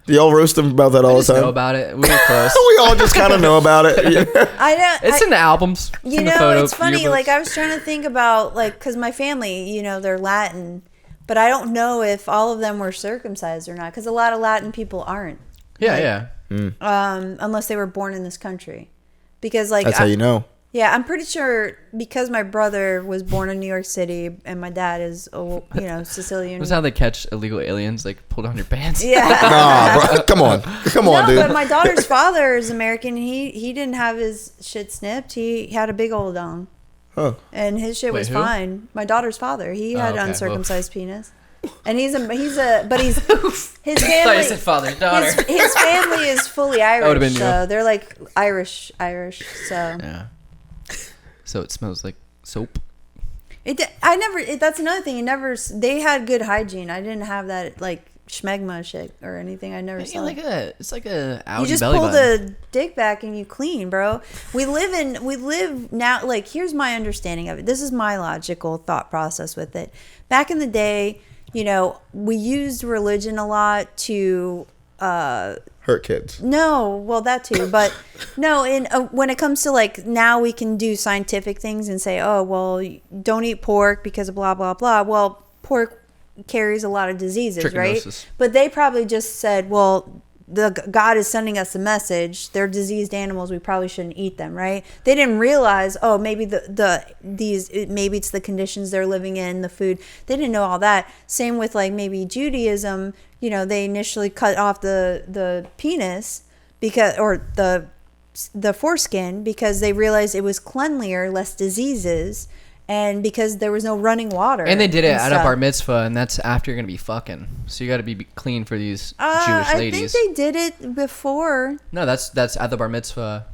Do y'all roast them about that all the time? Know about it. We were close. We all just kind of know about it. Yeah. I know. It's in the albums. You know, it's funny. Yearbooks. Like I was trying to think about because my family, they're Latin, but I don't know if all of them were circumcised or not because a lot of Latin people aren't. Yeah, unless they were born in this country, because that's how you know. Yeah, I'm pretty sure because my brother was born in New York City and my dad is, Sicilian. That's how they catch illegal aliens. Like, pull down your pants. Yeah. Nah, bro. Come on, dude. But my daughter's father is American. He didn't have his shit snipped. He had a big old dong. Huh. And his shit was fine. My daughter's father. He had uncircumcised penis. And he's his family. I said father, daughter. His family is fully Irish. So they're like Irish. So yeah. So it smells like soap. That's another thing. They had good hygiene. I didn't have that like schmegma shit or anything. I never saw. It's like a Audi you just belly pull button. the dick back and you clean, bro. We live now. Like here's my understanding of it. This is my logical thought process with it. Back in the day, we used religion a lot to hurt kids. No, well that too, but no. When it comes to like now, we can do scientific things and say, oh well, don't eat pork because of blah blah blah. Well, pork carries a lot of diseases, right? But they probably just said, well, God is sending us a message. They're diseased animals. We probably shouldn't eat them, right? They didn't realize, oh, maybe maybe it's the conditions they're living in, the food. They didn't know all that. Same with like maybe Judaism. They initially cut off the penis or the foreskin because they realized it was cleanlier, less diseases, and because there was no running water. And they did it at a bar mitzvah, and that's after you're gonna be fucking. So you got to be clean for these Jewish ladies. I think they did it before. No, that's at the bar mitzvah.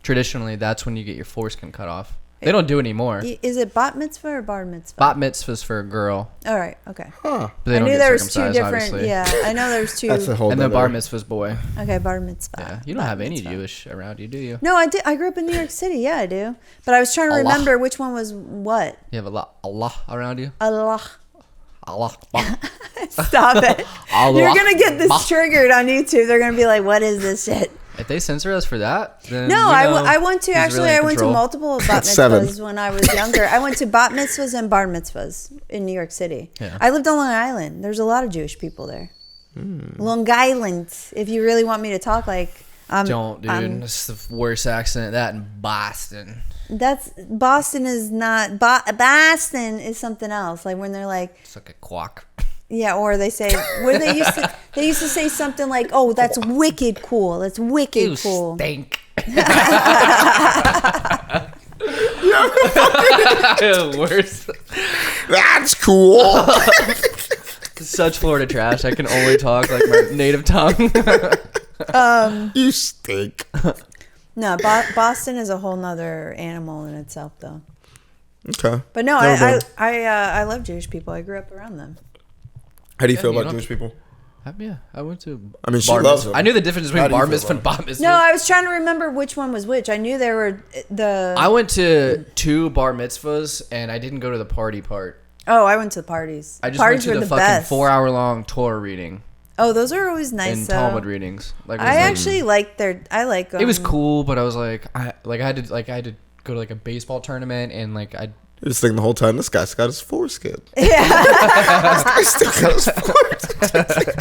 Traditionally, that's when you get your foreskin cut off. They don't do it anymore. Is it bat mitzvah or bar mitzvah? Bat mitzvah's for a girl. All right. Okay. Huh. But they don't get there was two different. Obviously. Yeah, I know there's two. That's a whole. And then bar mitzvah's boy. Okay, bar mitzvah. Yeah, you don't have any Jewish around you, do you? No, I did. I grew up in New York City. Yeah, I do. But I was trying to remember which one was what. You have Allah around you. Allah. Stop it. You're gonna get this triggered on YouTube. They're gonna be like, "What is this shit?" If they censor us for that, then no, I went to I went to multiple bat mitzvahs 7. when I was younger. I went to bat mitzvahs and bar mitzvahs in New York City. Yeah. I lived on Long Island. There's a lot of Jewish people there. Long Island. If you really want me to talk like, don't, dude. That's the worst accent. That in Boston. Boston is not. Boston is something else. Like when they're like, it's like a quack. Yeah, or they say where they used to say something like, "Oh, that's wicked cool. That's wicked cool." You stink. Worse. That's cool. Such Florida trash. I can only talk like my native tongue. You stink. No, Boston is a whole nother animal in itself, though. Okay. But no, I love Jewish people. I grew up around them. How do you feel about Jewish people? Yeah, I went to. I mean, she loves them. I knew the difference between bar mitzvah and bat mitzvah. No, I was trying to remember which one was which. I knew there were I went to 2 bar mitzvahs and I didn't go to the party part. Oh, I went to the parties. I just parties went to the fucking 4-hour-long Torah reading. Oh, those are always nice. And Talmud readings. Like I actually like I like them. It was cool, but I was like, I had to go to like a baseball tournament and like I. You're just thinking the whole time, this guy's got his foreskin. Yeah. This guy still got his foreskin.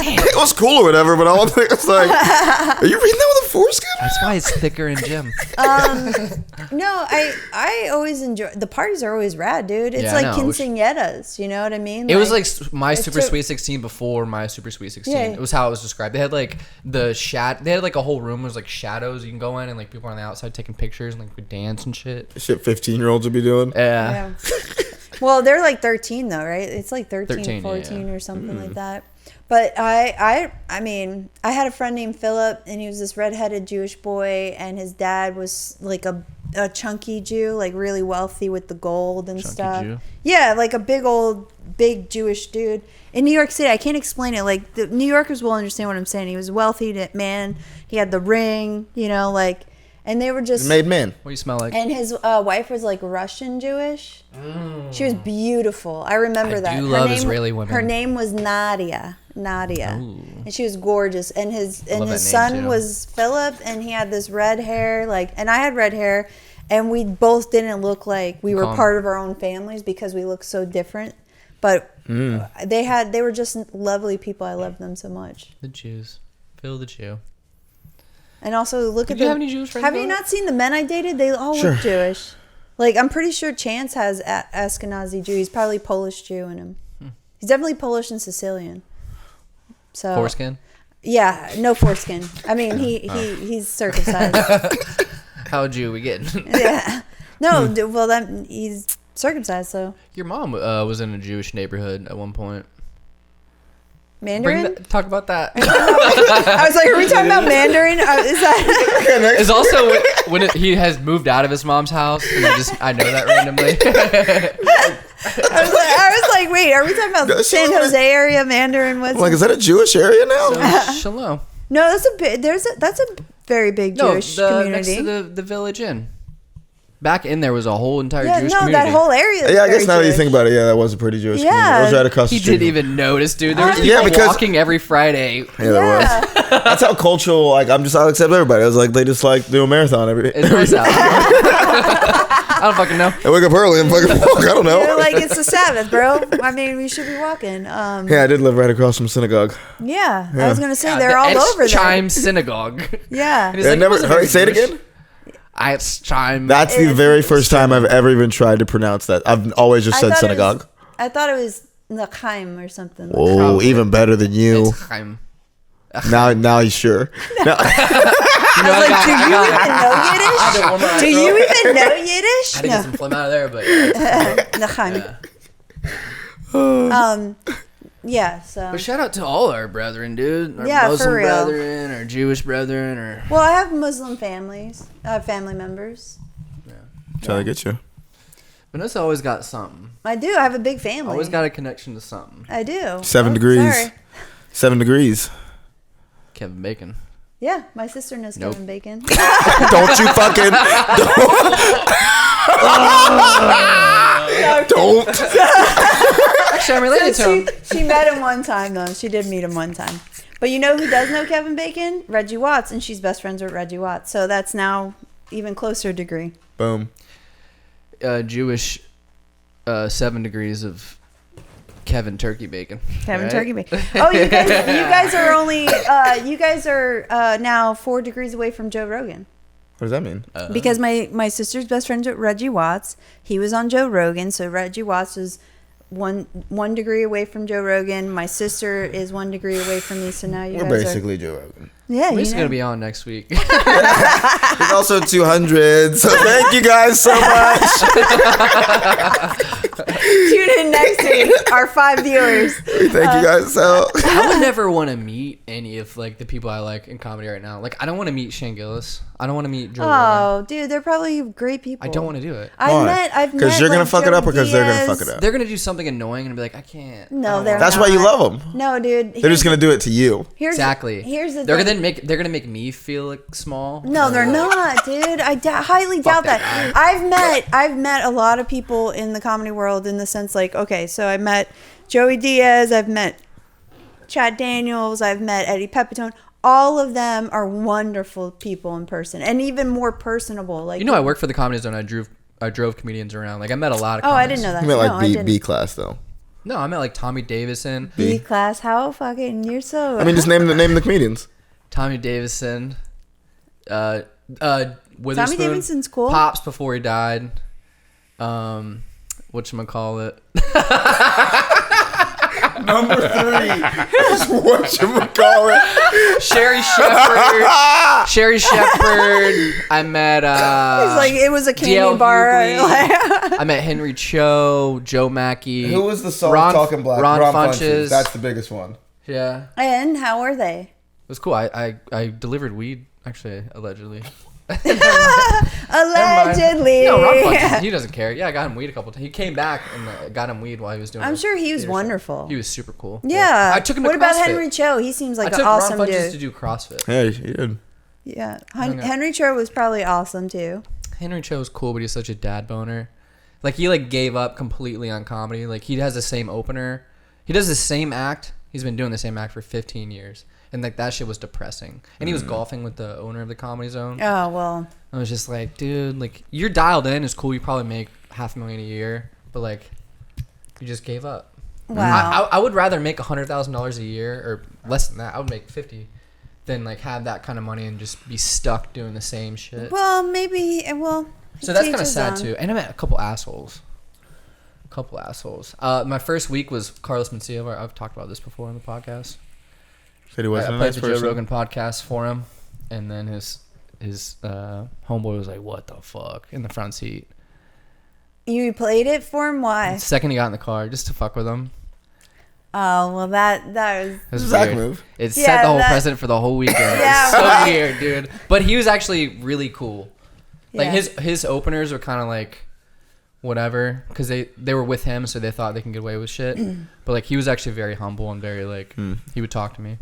It was cool or whatever, but all I think was like, are you reading that with a foreskin? That's why it's thicker in gym. No, I always enjoy the parties are always rad, dude. It's like quinceañeras, you know what I mean? It was like my Super Sweet 16 before my Super Sweet 16. Yeah. It was how it was described. They had like they had like a whole room. It was like shadows you can go in and like people on the outside taking pictures and like would dance and shit. Shit 15-year-olds would be doing. Yeah. Well, they're like 13 though, right? It's like 13 14 or something like that. But I mean, I had a friend named Philip, and he was this redheaded Jewish boy, and his dad was like a chunky Jew, like really wealthy with the gold and Chunky stuff. Jew? Yeah, like a big Jewish dude in New York City. I can't explain it. Like the New Yorkers will understand what I'm saying. He was a wealthy man. He had the ring, you know, like, and they were just Made man. What do you smell like? And his wife was like Russian Jewish. She was beautiful. I remember that. I do Her love name, Israeli women. Her name was Nadia. Ooh. And she was gorgeous. And his love that son name, too. was Philip, and he had this red hair, like, and I had red hair, and we both didn't look like we were Calm. part of our own families because we looked so different. But they were just lovely people. I loved them so much. The Jews. Phil the Jew. And also look at you the. have any Jewish friends Have you growing not seen the men I dated? They all Sure. look Jewish. Like, I'm pretty sure Chance has Ashkenazi Jew. He's probably Polish Jew in him. He's definitely Polish and Sicilian. So Foreskin? Yeah, no foreskin. I mean, he's circumcised. How Jew we getting? Yeah. No, well, he's circumcised, so. Your mom was in a Jewish neighborhood at one point. Mandarin? Talk about that. I was like, are we talking about Mandarin? Is that? It's also when he has moved out of his mom's house. And I know that randomly. I was like, wait, are we talking about San Jose area Mandarin? I'm like, is that a Jewish area now? Shalom. No, that's a big. That's a very big Jewish community. Next to the Village Inn. Back in there was a whole entire Yeah, Jewish no, community. that whole area. Is Yeah, I guess very now that you Jewish. think about it, yeah, that was a pretty Jewish community. Yeah. It was right across the He street. didn't even notice, dude. There was Yeah, people because- walking every Friday. Yeah, there was. That's how cultural, like, I'll accept everybody. I was like, they just like do a marathon every. It's nice out. I don't fucking know. I wake up early and fucking walk. I don't know. You're like, it's the Sabbath, bro. I mean, we should be walking. Yeah, I did live right across from synagogue. Yeah, I was gonna say Yeah, they're the all over there. Chime Synagogue. Yeah. And he's Yeah, like, never. "Wasn't very Say it Jewish." again. I chime. That's the It's- very first time I've ever even tried to pronounce that. I've always just said synagogue. I thought it was L'chaim or something. Whoa, Probably. even better than you. It's chime. Now you sure? No. You know, I was like, do you I even know Yiddish? Do you even know had to Yiddish? get some phlegm out of there, but yeah. L'chaim. Yeah. Yeah, so. But shout out to all our brethren, dude. Our Yeah, for Muslim real. brethren, our Jewish brethren, or Well, I have Muslim families, family members. Trying to get you. Vanessa always got something. I do. I have a big family. Always got a connection to something. I do. 7 Oh, degrees. sorry. 7 degrees. Kevin Bacon. Yeah, my sister knows Nope. Kevin Bacon. Don't you fucking don't. Actually, I'm related to him. She met him one time, though. She did meet him one time. But you know who does know Kevin Bacon? Reggie Watts, and she's best friends with Reggie Watts. So that's now even closer degree. Boom. Jewish 7 degrees of Kevin Turkey Bacon. Kevin Right? Turkey Bacon. Oh, you guys are only now 4 degrees away from Joe Rogan. What does that mean? Because my sister's best friend with Reggie Watts. He was on Joe Rogan, so Reggie Watts was one degree away from Joe Rogan. My sister is 1 degree away from me. So now you We're guys basically Joe Rogan. Yeah, We're you know. going to be on next week. He's also 200. So thank you guys so much. Tune in next week, our 5 viewers. Thank you guys so. I would never want to meet any of like the people I like in comedy right now. Like, I don't want to meet Shane Gillis. I don't want to meet Joe Rogan. Oh, dude, they're probably great people. I don't want to do it. I've Why? met Because you're gonna like, fuck it Joe up, or because they're gonna Diaz. fuck it up. They're going to do something annoying and be like, I can't. No, they're That's not. why you love them. No, dude. They're just gonna do it to you. Exactly. Here's the they're thing. gonna make me feel like small. No, they're not, dude. I highly doubt that that. I've met a lot of people in the comedy world in the sense like, okay, so I met Joey Diaz, I've met Chad Daniels, I've met Eddie Pepitone. All of them are wonderful people in person, and even more personable. Like, You know, I work for the Comedy Zone. I drove comedians around. Like, I met a lot of. oh, I comics. didn't know that. You meant No, I like didn't. B class though. No, I met like Tommy Davison. B class. How fucking you're so. I mean, just name the comedians. Tommy Davison. Witherspoon. Tommy Davidson's cool. Pops before he died. Whatchamacallit. Number 3 is whatchamacallit. Sherry Shepherd. Sherry Shepherd. I met. It's like it was a candy D.L. bar. Hughley. I met Henry Cho, Joe Mackey. Who was the soft Ron- talking black? Ron Ron Funches. Funches. That's the biggest one. Yeah. And how were they? It was cool. I delivered weed, actually, allegedly. Allegedly. No, Ron Punch, he doesn't care. Yeah, I got him weed a couple times. He came back and got him weed while he was doing. I'm sure he was wonderful. He was super cool. Yeah. I took him to What about CrossFit. Henry Cho? He seems like I an took awesome Ron Punches dude. to do CrossFit. Yeah, he did. Yeah. Henry Cho was probably awesome too. Henry Cho was cool, but he's such a dad boner. Like, he like gave up completely on comedy. Like, he has the same opener. He does the same act. He's been doing the same act for 15 years. And like, that shit was depressing. And he was golfing with the owner of the Comedy Zone. Oh, well. I was just like, dude, like, you're dialed in. It's cool. You probably make $500,000 a year. But like, you just gave up. Wow. I would rather make $100,000 a year, or less than that. I would make 50, than like have that kind of money and just be stuck doing the same shit. Well, maybe. Well. So that's kind of sad too. And I met a couple assholes. My first week was Carlos Mencia. I've talked about this before on the podcast. Said he wasn't I a played nice the person. Joe Rogan podcast for him, and then his homeboy was like, "What the fuck?" in the front seat. You played it for him? Why? The second he got in the car, just to fuck with him. Oh, well, that was... It was Zach weird. move. It Yeah, set the whole that- precedent for the whole weekend. Yeah, It was so right. weird, dude. But he was actually really cool. Like, Yeah. his openers were kind of like whatever, because they were with him, so they thought they can get away with shit. But like, he was actually very humble and very like he would talk to me.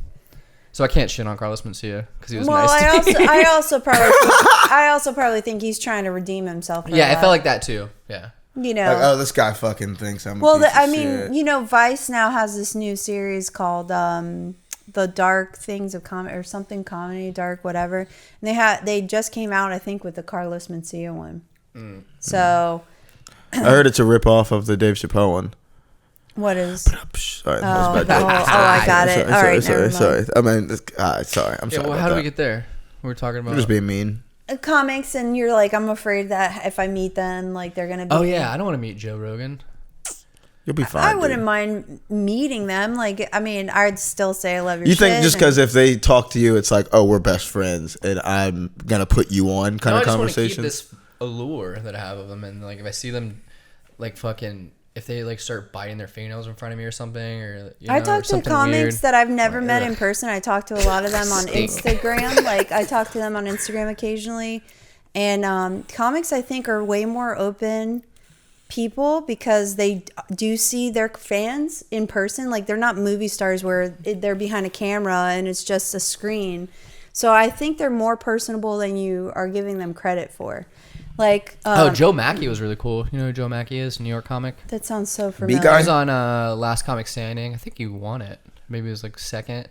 So I can't shit on Carlos Mencia because he was Well, nice to me. I also probably think he's trying to redeem himself. For Yeah, it that. felt like that too. Yeah. You know. Like, oh, this guy fucking thinks I'm. Well, a piece I of mean, shit. you know, Vice now has this new series called "The Dark Things of Comedy" or something comedy, dark, whatever. And they just came out, I think, with the Carlos Mencia one. So, I heard it's a rip off of the Dave Chappelle one. what is? Sorry, that was a bad the joke. whole- I got it. All right, never sorry. mind. I mean, sorry. I'm Yeah. sorry. Well, about how did we that. get there? We were talking about. I'm just being mean. Comics, and you're like, I'm afraid that if I meet them, like they're gonna be. Oh yeah, I don't want to meet Joe Rogan. You'll be fine. I wouldn't dude. mind meeting them. Like, I mean, I'd still say I love your You shit. think just because if they talk to you, it's like, oh, we're best friends, and I'm gonna put you on kind of I just want to keep conversation. this allure that I have of them, and like if I see them, like fucking, if they like start biting their fingernails in front of me or something, or you know, I or talk to something comics weird. that I've never met in Ugh. person. I talk to a lot of them on Stink. Instagram. Like, I talk to them on Instagram occasionally. And comics, I think, are way more open people because they do see their fans in person. Like, they're not movie stars where they're behind a camera and it's just a screen. So I think they're more personable than you are giving them credit for. Like, Joe Mackey was really cool. You know who Joe Mackey is? New York comic. that sounds so familiar. He was on Last Comic Standing. I think he won it. Maybe it was like second.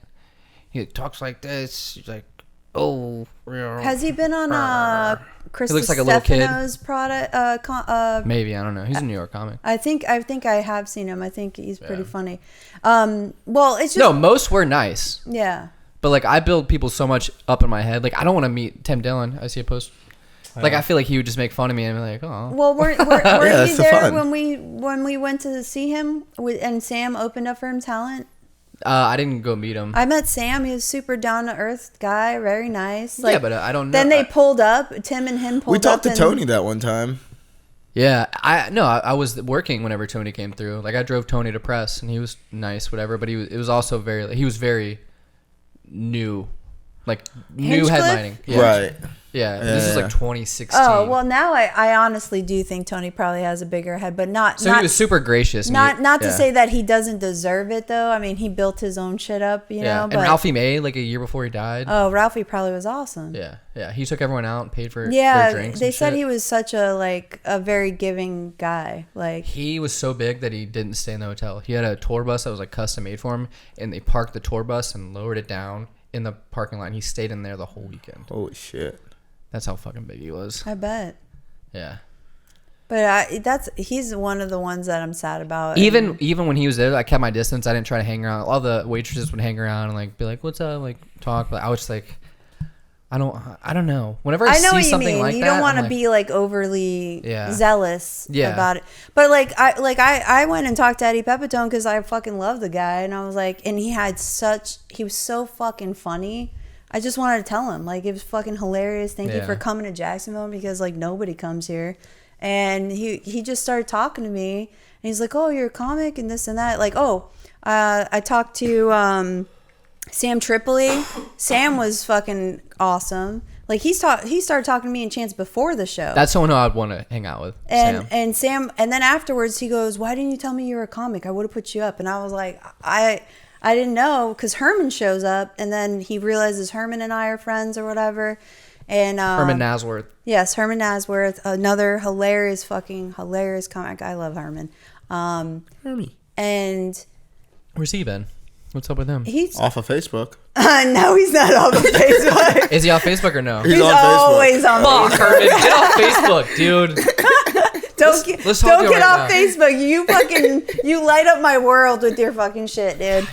He talks like this. He's like, oh. Has he been on Chris He looks like a little kid. Stefano's product? Maybe, I don't know. He's a New York comic. I think I have seen him. I think he's pretty funny. Well, it's just No, most were nice. yeah. But like, I build people so much up in my head. Like, I don't want to meet Tim Dillon. I see a post. Like, I feel like he would just make fun of me and be like, oh. Well, weren't Yeah, you that's the there fun. when we went to see him and Sam opened up for him talent? I didn't go meet him. I met Sam. He was super down to earth guy, very nice. Yeah, but I don't know. Then they pulled up. Tim and him pulled up. We talked to and- Tony that one time. Yeah, I was working whenever Tony came through. Like, I drove Tony to press, and he was nice, whatever. But it was also he was very new, like new Hinchcliffe? headlining. Yeah. Right. Yeah, this is Yeah. like 2016. Oh well, now I honestly do think Tony probably has a bigger head, but not. So not, he was super gracious. and Not to yeah. say that he doesn't deserve it though. I mean, he built his own shit up, you Yeah, know. and But Ralphie May, like a year before he died. oh, Ralphie probably was awesome. Yeah, he took everyone out and paid for their Yeah, drinks. they and said shit. he was such a very giving guy. Like, He was so big that he didn't stay in the hotel. He had a tour bus that was like custom made for him, and they parked the tour bus and lowered it down in the parking lot. He stayed in there the whole weekend. Holy shit. That's how fucking big he was. I bet. Yeah. But he's one of the ones that I'm sad about. Even when he was there, I kept my distance. I didn't try to hang around. All the waitresses would hang around and like be like, "What's up?" Like talk. But I was just like, I don't know. Whenever I I know see what you something mean. like You that, don't want I'm to like, be like overly Yeah. zealous Yeah. about it. But I went and talked to Eddie Pepitone because I fucking love the guy, and I was like, and he was so fucking funny. I just wanted to tell him, like, it was fucking hilarious. Thank you Yeah. for coming to Jacksonville because like nobody comes here. And he just started talking to me, and he's like, oh, you're a comic and this and that. Like, I talked to Sam Tripoli. Sam was fucking awesome. Like he started talking to me and Chance before the show. That's someone who I'd want to hang out with. And Sam, and then afterwards he goes, why didn't you tell me you were a comic? I would have put you up. And I was like, I didn't know, because Herman shows up, and then he realizes Herman and I are friends or whatever. And Herman Nasworth. Yes, Herman Nasworth, another hilarious comic. I love Herman. Hermie. And Where's he been? What's up with him? he's Off of Facebook. no, he's not on Facebook. Is he off Facebook or no? He's on always on Fuck, Facebook. Herman, get off Facebook, dude. Let's talk don't to you get right off now. Facebook. You light up my world with your fucking shit, dude.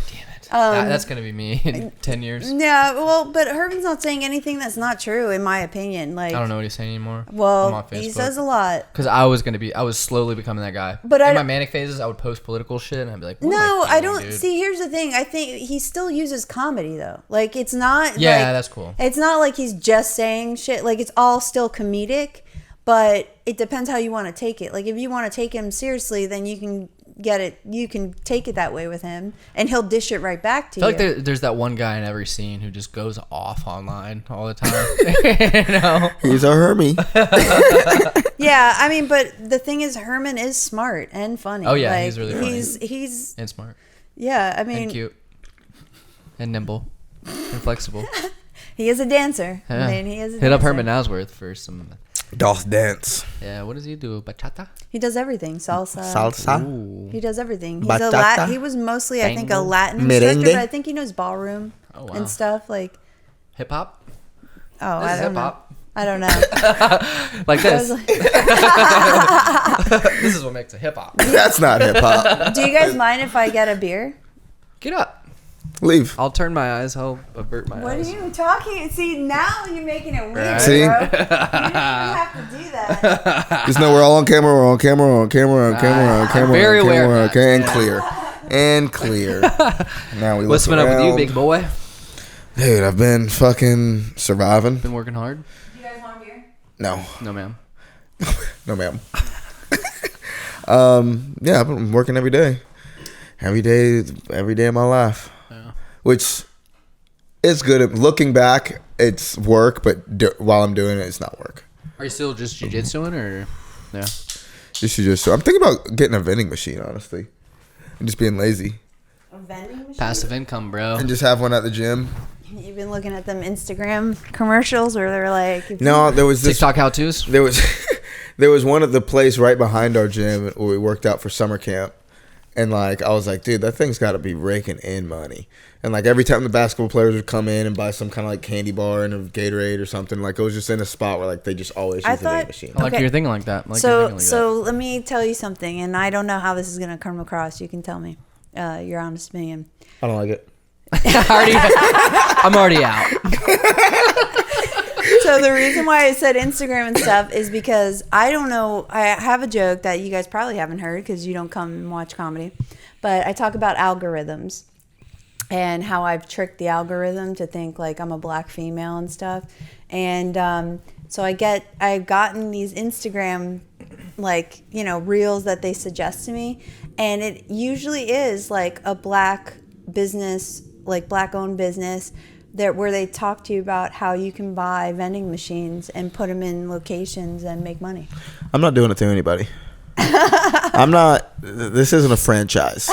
Damn it. That's gonna be me in 10 years. Yeah, well, but Herman's not saying anything that's not true, in my opinion. Like, I don't know what he's saying anymore. I'm well, off he Facebook. says a lot. Because I was slowly becoming that guy. But in I my don't- manic phases, I would post political shit, and I'd be like, what No, am I doing, don't. dude? See, here's the thing. I think he still uses comedy, though. Like, it's not. Yeah, like, that's cool. It's not like he's just saying shit. Like, it's all still comedic, but it depends how you want to take it. Like, if you want to take him seriously, then you can get it. You can take it that way with him, and he'll dish it right back to I you. feel like there's that one guy in every scene who just goes off online all the time. You know? He's a Hermie. Yeah, I mean, but the thing is, Herman is smart and funny. Oh, yeah, Like, he's really funny. He's And smart. yeah. I mean, And cute. And nimble. And flexible. he is a dancer. Yeah. I mean, he is. A Hit up dancer. Herman Nasworth for some. Doth dance. Yeah, what does he do? Bachata? He does everything. Salsa. Salsa. Ooh. He does everything. He's Bachata. he was mostly, I think, a Tango. Latin Merengue. instructor, but I think he knows ballroom Oh, wow. and stuff. Like, Hip hop? oh, This I is don't hip know. hop. I don't know. Like I was this. like, This is what makes a hip hop. That's not hip hop. do you guys mind if I get a beer? Get up. Leave. I'll turn my eyes. I'll avert my What are eyes. you talking? See, now you're making it weird, Right. See? bro. You didn't even have to do that. Just know we're all on camera. We're on camera. We're on camera. We're on camera. We're on I'm camera. very we're on aware camera. of that. Okay, and clear. And clear. Now we What's look been up with you, around. big boy? Dude, I've been fucking surviving. Been working hard? Do you guys want a beer? No. No, ma'am. No, ma'am. Yeah, I've been working every day. Every day of my life. Yeah. Which is good. Looking back, it's work, but while I'm doing it, it's not work. Are you still just jujitsuing or? Yeah. So I'm thinking about getting a vending machine, honestly. And just being lazy. A vending machine? Passive income, bro. And just have one at the gym. You've been looking at them Instagram commercials where they're like, if No, there was this. TikTok how-tos? There was one at the place right behind our gym where we worked out for summer camp. And like I was like, dude, that thing's got to be raking in money. And like every time the basketball players would come in and buy some kind of like candy bar and a Gatorade or something, like it was just in a spot where like they just always I use the vending thought- machine. I like Okay. you're thinking like that. I like you're thinking So like let me tell you something, and I don't know how this is gonna come across. You can tell me. Your honest opinion. I don't like it. that. I'm already out. So the reason why I said Instagram and stuff is because I don't know. I have a joke that you guys probably haven't heard because you don't come and watch comedy, but I talk about algorithms and how I've tricked the algorithm to think like I'm a black female and stuff. And so I've gotten these Instagram like, reels that they suggest to me, and it usually is like a black business, like black owned business where they talk to you about how you can buy vending machines and put them in locations and make money. I'm not doing it to anybody. I'm not. This isn't a franchise.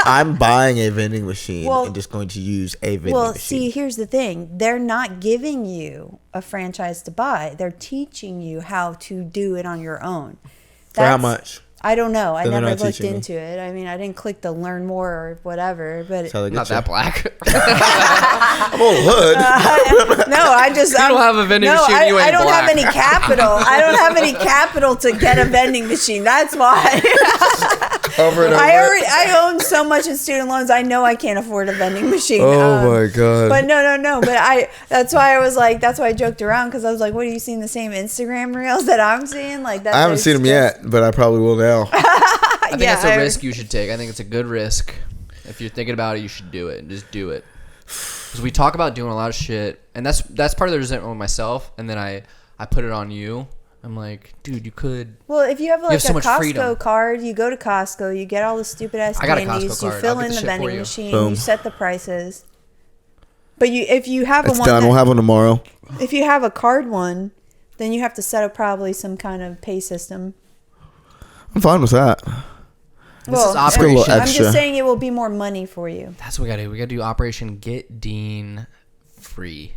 I'm buying a vending machine and just going to use a vending Well, machine. see, here's the thing. They're not giving you a franchise to buy. They're teaching you how to do it on your own. For how much? I don't know. I Then they're never not looked teaching me. into it. I mean, I didn't click the learn more or whatever, but That's how they get Not you. that black. I'm on hood. no, I just You don't have a vending machine, you I ain't don't have black. any capital. I don't have any capital to get a vending machine. That's why. Over and over. I own so much in student loans. I know I can't afford a vending machine. Oh my god. But no. But that's why I was like, that's why I joked around, because I was like, what, are you seeing the same Instagram reels that I'm seeing? Like that. I haven't seen them yet, but I probably will now. I think that's a risk you should take. I think it's a good risk. If you're thinking about it, you should do it. Just do it. Because we talk about doing a lot of shit, and that's part of the resentment with myself. And then I put it on you. I'm like, dude, you could. Well, if you have like so a much Costco freedom. card, you go to Costco, you get all the stupid ass I got a candies, Costco you card. fill I'll get in the the shit for vending you. machine, Boom. you set the prices. But if you have It's a one, done. We'll have one tomorrow. if you have a card one, then you have to set up probably some kind of pay system. I'm fine with that. This is I'm Operation. extra. just saying it will be more money for you. That's what we gotta do. We gotta do Operation Get Dean Free.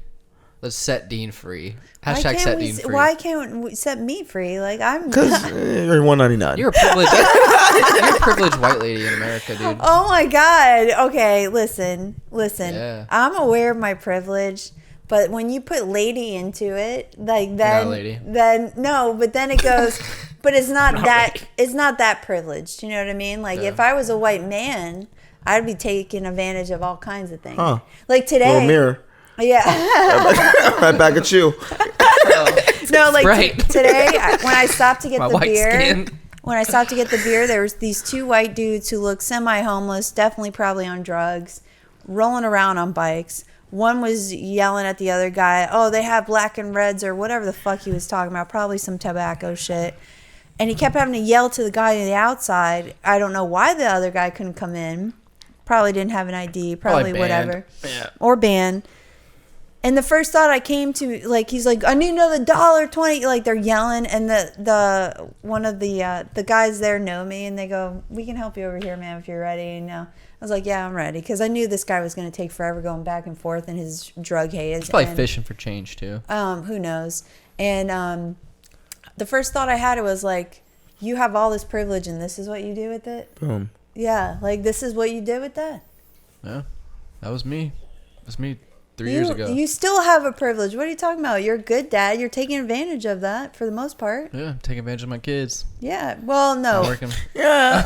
Let's set Dean free. Hashtag set Dean free. Why can't we set me free? Like I'm. Because you're $1.99. You're a privileged. You're a privileged white lady in America, dude. Oh my God. Okay, listen. Yeah. I'm aware of my privilege, but when you put lady into it, like not a lady. then no, but then it goes, but it's not that it's not that privileged. You know what I mean? Like Yeah. if I was a white man, I'd be taking advantage of all kinds of things. Huh. Like today. Little mirror. Yeah. Right back at you. No, like Right. today when I stopped to get My the white beer. skin. When I stopped to get the beer, there was these two white dudes who looked semi-homeless, definitely probably on drugs, rolling around on bikes. One was yelling at the other guy, oh, they have black and reds or whatever the fuck he was talking about, probably some tobacco shit. And he kept having to yell to the guy on the outside. I don't know why the other guy couldn't come in. Probably didn't have an ID, probably banned. whatever. Yeah. Or banned. And the first thought I came to, like, he's like, I need another $1.20. Like, they're yelling, and the one of the guys there know me, and they go, we can help you over here, man, if you're ready. And I was like, yeah, I'm ready, because I knew this guy was going to take forever going back and forth in his drug haze. He's probably and, fishing for change too. who knows? And the first thought I had was like, you have all this privilege, and this is what you do with it. Boom. Yeah, like this is what you did with that. Yeah, that was me. That was me 3 years ago. You still have a privilege. What are you talking about? You're a good dad. You're taking advantage of that for the most part. Yeah, taking advantage of my kids. Yeah. Well, Not no. working. Yeah.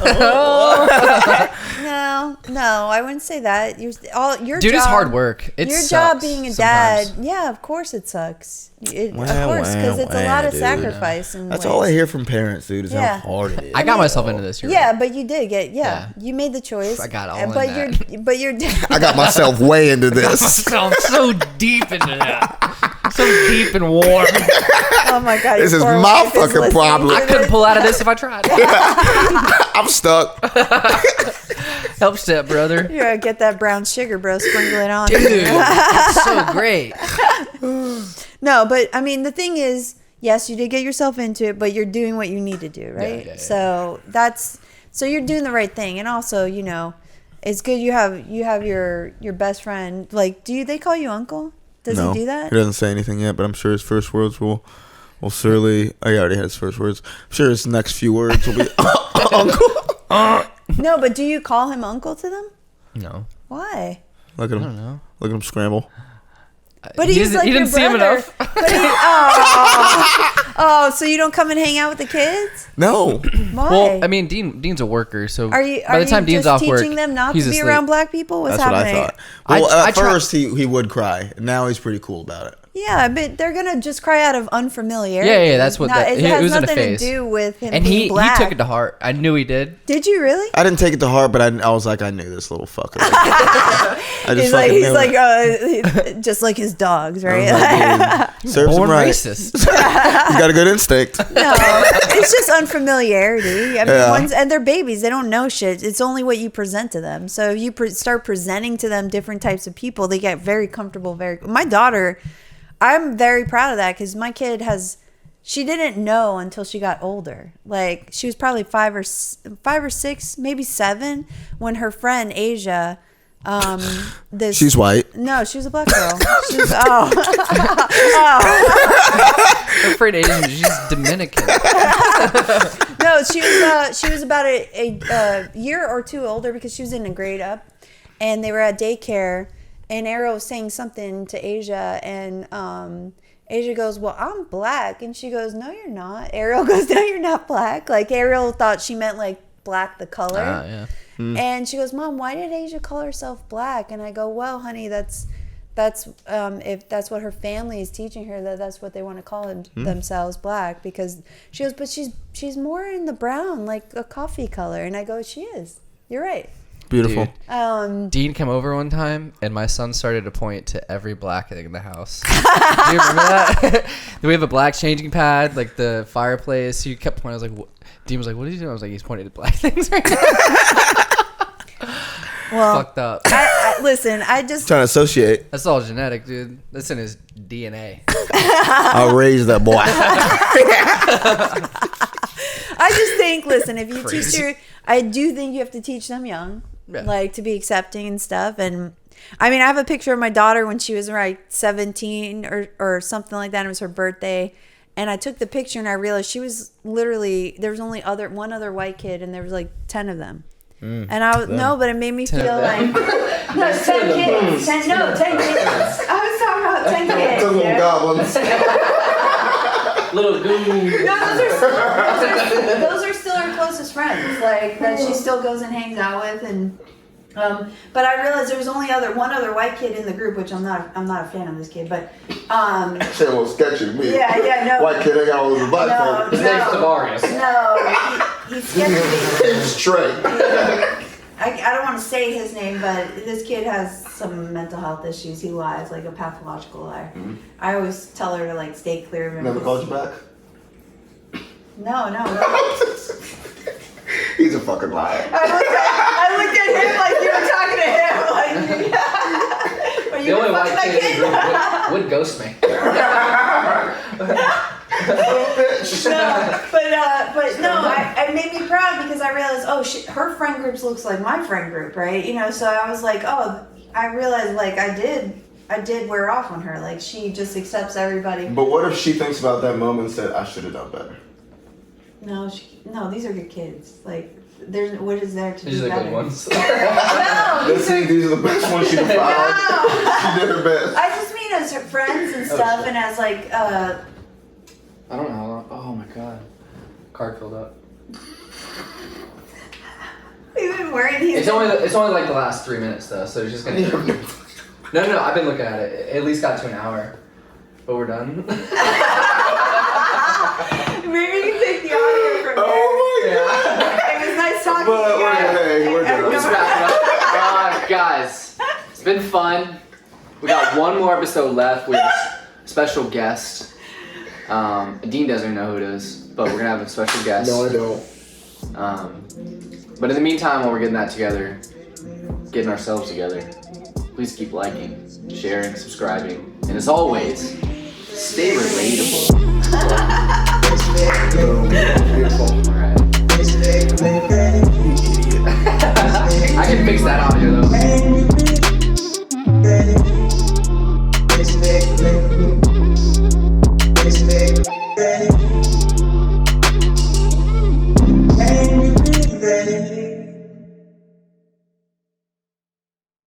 No, I wouldn't say that. Your Dude, job, it's hard work. It your sucks job being a dad. sometimes. Yeah, of course it sucks. Of Wow, course, because it's a lot of dude. sacrifice. And That's all I hear from parents, dude, is Yeah. how hard it is. I got myself into this. You're Yeah, right. but you did get. Yeah, Yeah. you made the choice. I got all but in you're, that. but you're. I got myself way into this. I'm so deep into that. So deep and warm. Oh my God! This your is poor my wife is fucking listening problem. to I couldn't this. pull out of this if I tried. I'm stuck. Help step, brother. You gotta get that brown sugar, bro. Sprinkle it on. Dude, it's so great. No, but I mean, the thing is, yes, you did get yourself into it, but you're doing what you need to do, right? yeah. So so you're doing the right thing, and also, you know, it's good you have your best friend. Like, they call you uncle? Does No, he do that? He doesn't say anything yet, but I'm sure his first words will surely. Oh, he already had his first words. I'm sure his next few words will be uncle. No, but do you call him uncle to them? No. Why? Look at I him. don't know. Look at him scramble. But He he's didn't- like he your didn't see him brother. enough. But so you don't come and hang out with the kids? No. Why? Well, I mean, Dean's a worker, so are you by the time Dean's just off work, teaching them not to he's be asleep. around black people? What's That's what happening? I thought. Well, I at try- first he would cry. Now he's pretty cool about it. Yeah, but they're gonna just cry out of unfamiliarity. Yeah, that's what Not, that- it it has was in a nothing phase. to do with him And being he black. took it to heart. I knew he did. Did you really? I didn't take it to heart, but I was like, I knew this little fucker. I just He's like, fucking knew it. just like his dogs, right? Serves him Born right. racist. He's got a good instinct. No, it's just unfamiliarity. I mean, Yeah. and they're babies; they don't know shit. It's only what you present to them. So if you start presenting to them different types of people, they get very comfortable. My daughter, I'm very proud of that because my kid she didn't know until she got older. Like she was probably 5 or 6, maybe 7, when her friend Asia. She's white. No, she was a black girl. She was, I'm afraid Asian. She's Dominican. No, she was about a year or 2 older because she was in a grade up, and they were at daycare, and Ariel was saying something to Asia, and Asia goes, well, I'm black, and she goes, no, you're not. Ariel goes, no, you're not black. Like Ariel thought she meant like black the color. Yeah. And she goes, Mom, why did Asia call herself black? And I go, well, honey, that's if that's what her family is teaching her, that's what they want to call themselves, black. Because she goes, but she's more in the brown, like a coffee color. And I go, she is. You're right. Beautiful. Dude, Dean came over one time, and my son started to point to every black thing in the house. Do you remember that? We have a black changing pad, like the fireplace. He kept pointing. I was like, Dean was like, "What are you doing?" I was like, "He's pointing to black things right now." Well, fucked up. Listen, I just Trying to associate. That's all genetic, dude. That's in his DNA. I'll raise that boy. I just think, listen, if you Crazy. teach I do think you have to teach them young, like to be accepting and stuff. And I mean, I have a picture of my daughter when she was like 17 or something like that. It was her birthday. And I took the picture and I realized she was literally, there was only one other white kid and there was like 10 of them. And I was, no, but it made me feel like, no, 10 kids. 10 kids. I was talking about 10 kids. Those little goblins. Little dude. No, those are still her closest friends, like that she still goes and hangs out with, and but I realized there was only one other white kid in the group, which I'm not a fan of this kid, but Shit, a little sketchy to me. yeah, no, White kid ain't got all the black folks. His name's Tavarius. No, he's sketchy. It's Trey. I don't want to say his name, but this kid has some mental health issues. He lies, like a pathological liar. Mm-hmm. I always tell her to like stay clear of him. Never called you back? No. He's a fucking liar. I looked at him like you were talking to him. Like, The only white kid in the group would ghost me. But no, I made me proud because I realized, her friend groups looks like my friend group, right? You know, so I was like, I realized like I did wear off on her. Like she just accepts everybody. But what if she thinks about that moment and said, I should have done better? No, these are good kids. Like what is there to These do are the better? good ones. No, These are the best ones she can find. No. She did her best. I just mean as her friends and stuff, and as like I don't know how long. Oh my god. Card filled up. we've been worried. It's only like the last 3 minutes though, so it's just gonna. No. I've been looking at it. It at least got to an hour, but we're done. Maybe you can take the audio from there. Oh my god. It was nice talking to you But guys. we're done. Let's wrap it up. Guys, it's been fun. We got one more episode left with a special guest. Dean doesn't know who it is, but we're gonna have a special guest. No, I don't. But in the meantime, while we're getting that together, getting ourselves together, please keep liking, sharing, subscribing, and as always, stay relatable. Beautiful. Alright. I can fix that audio though.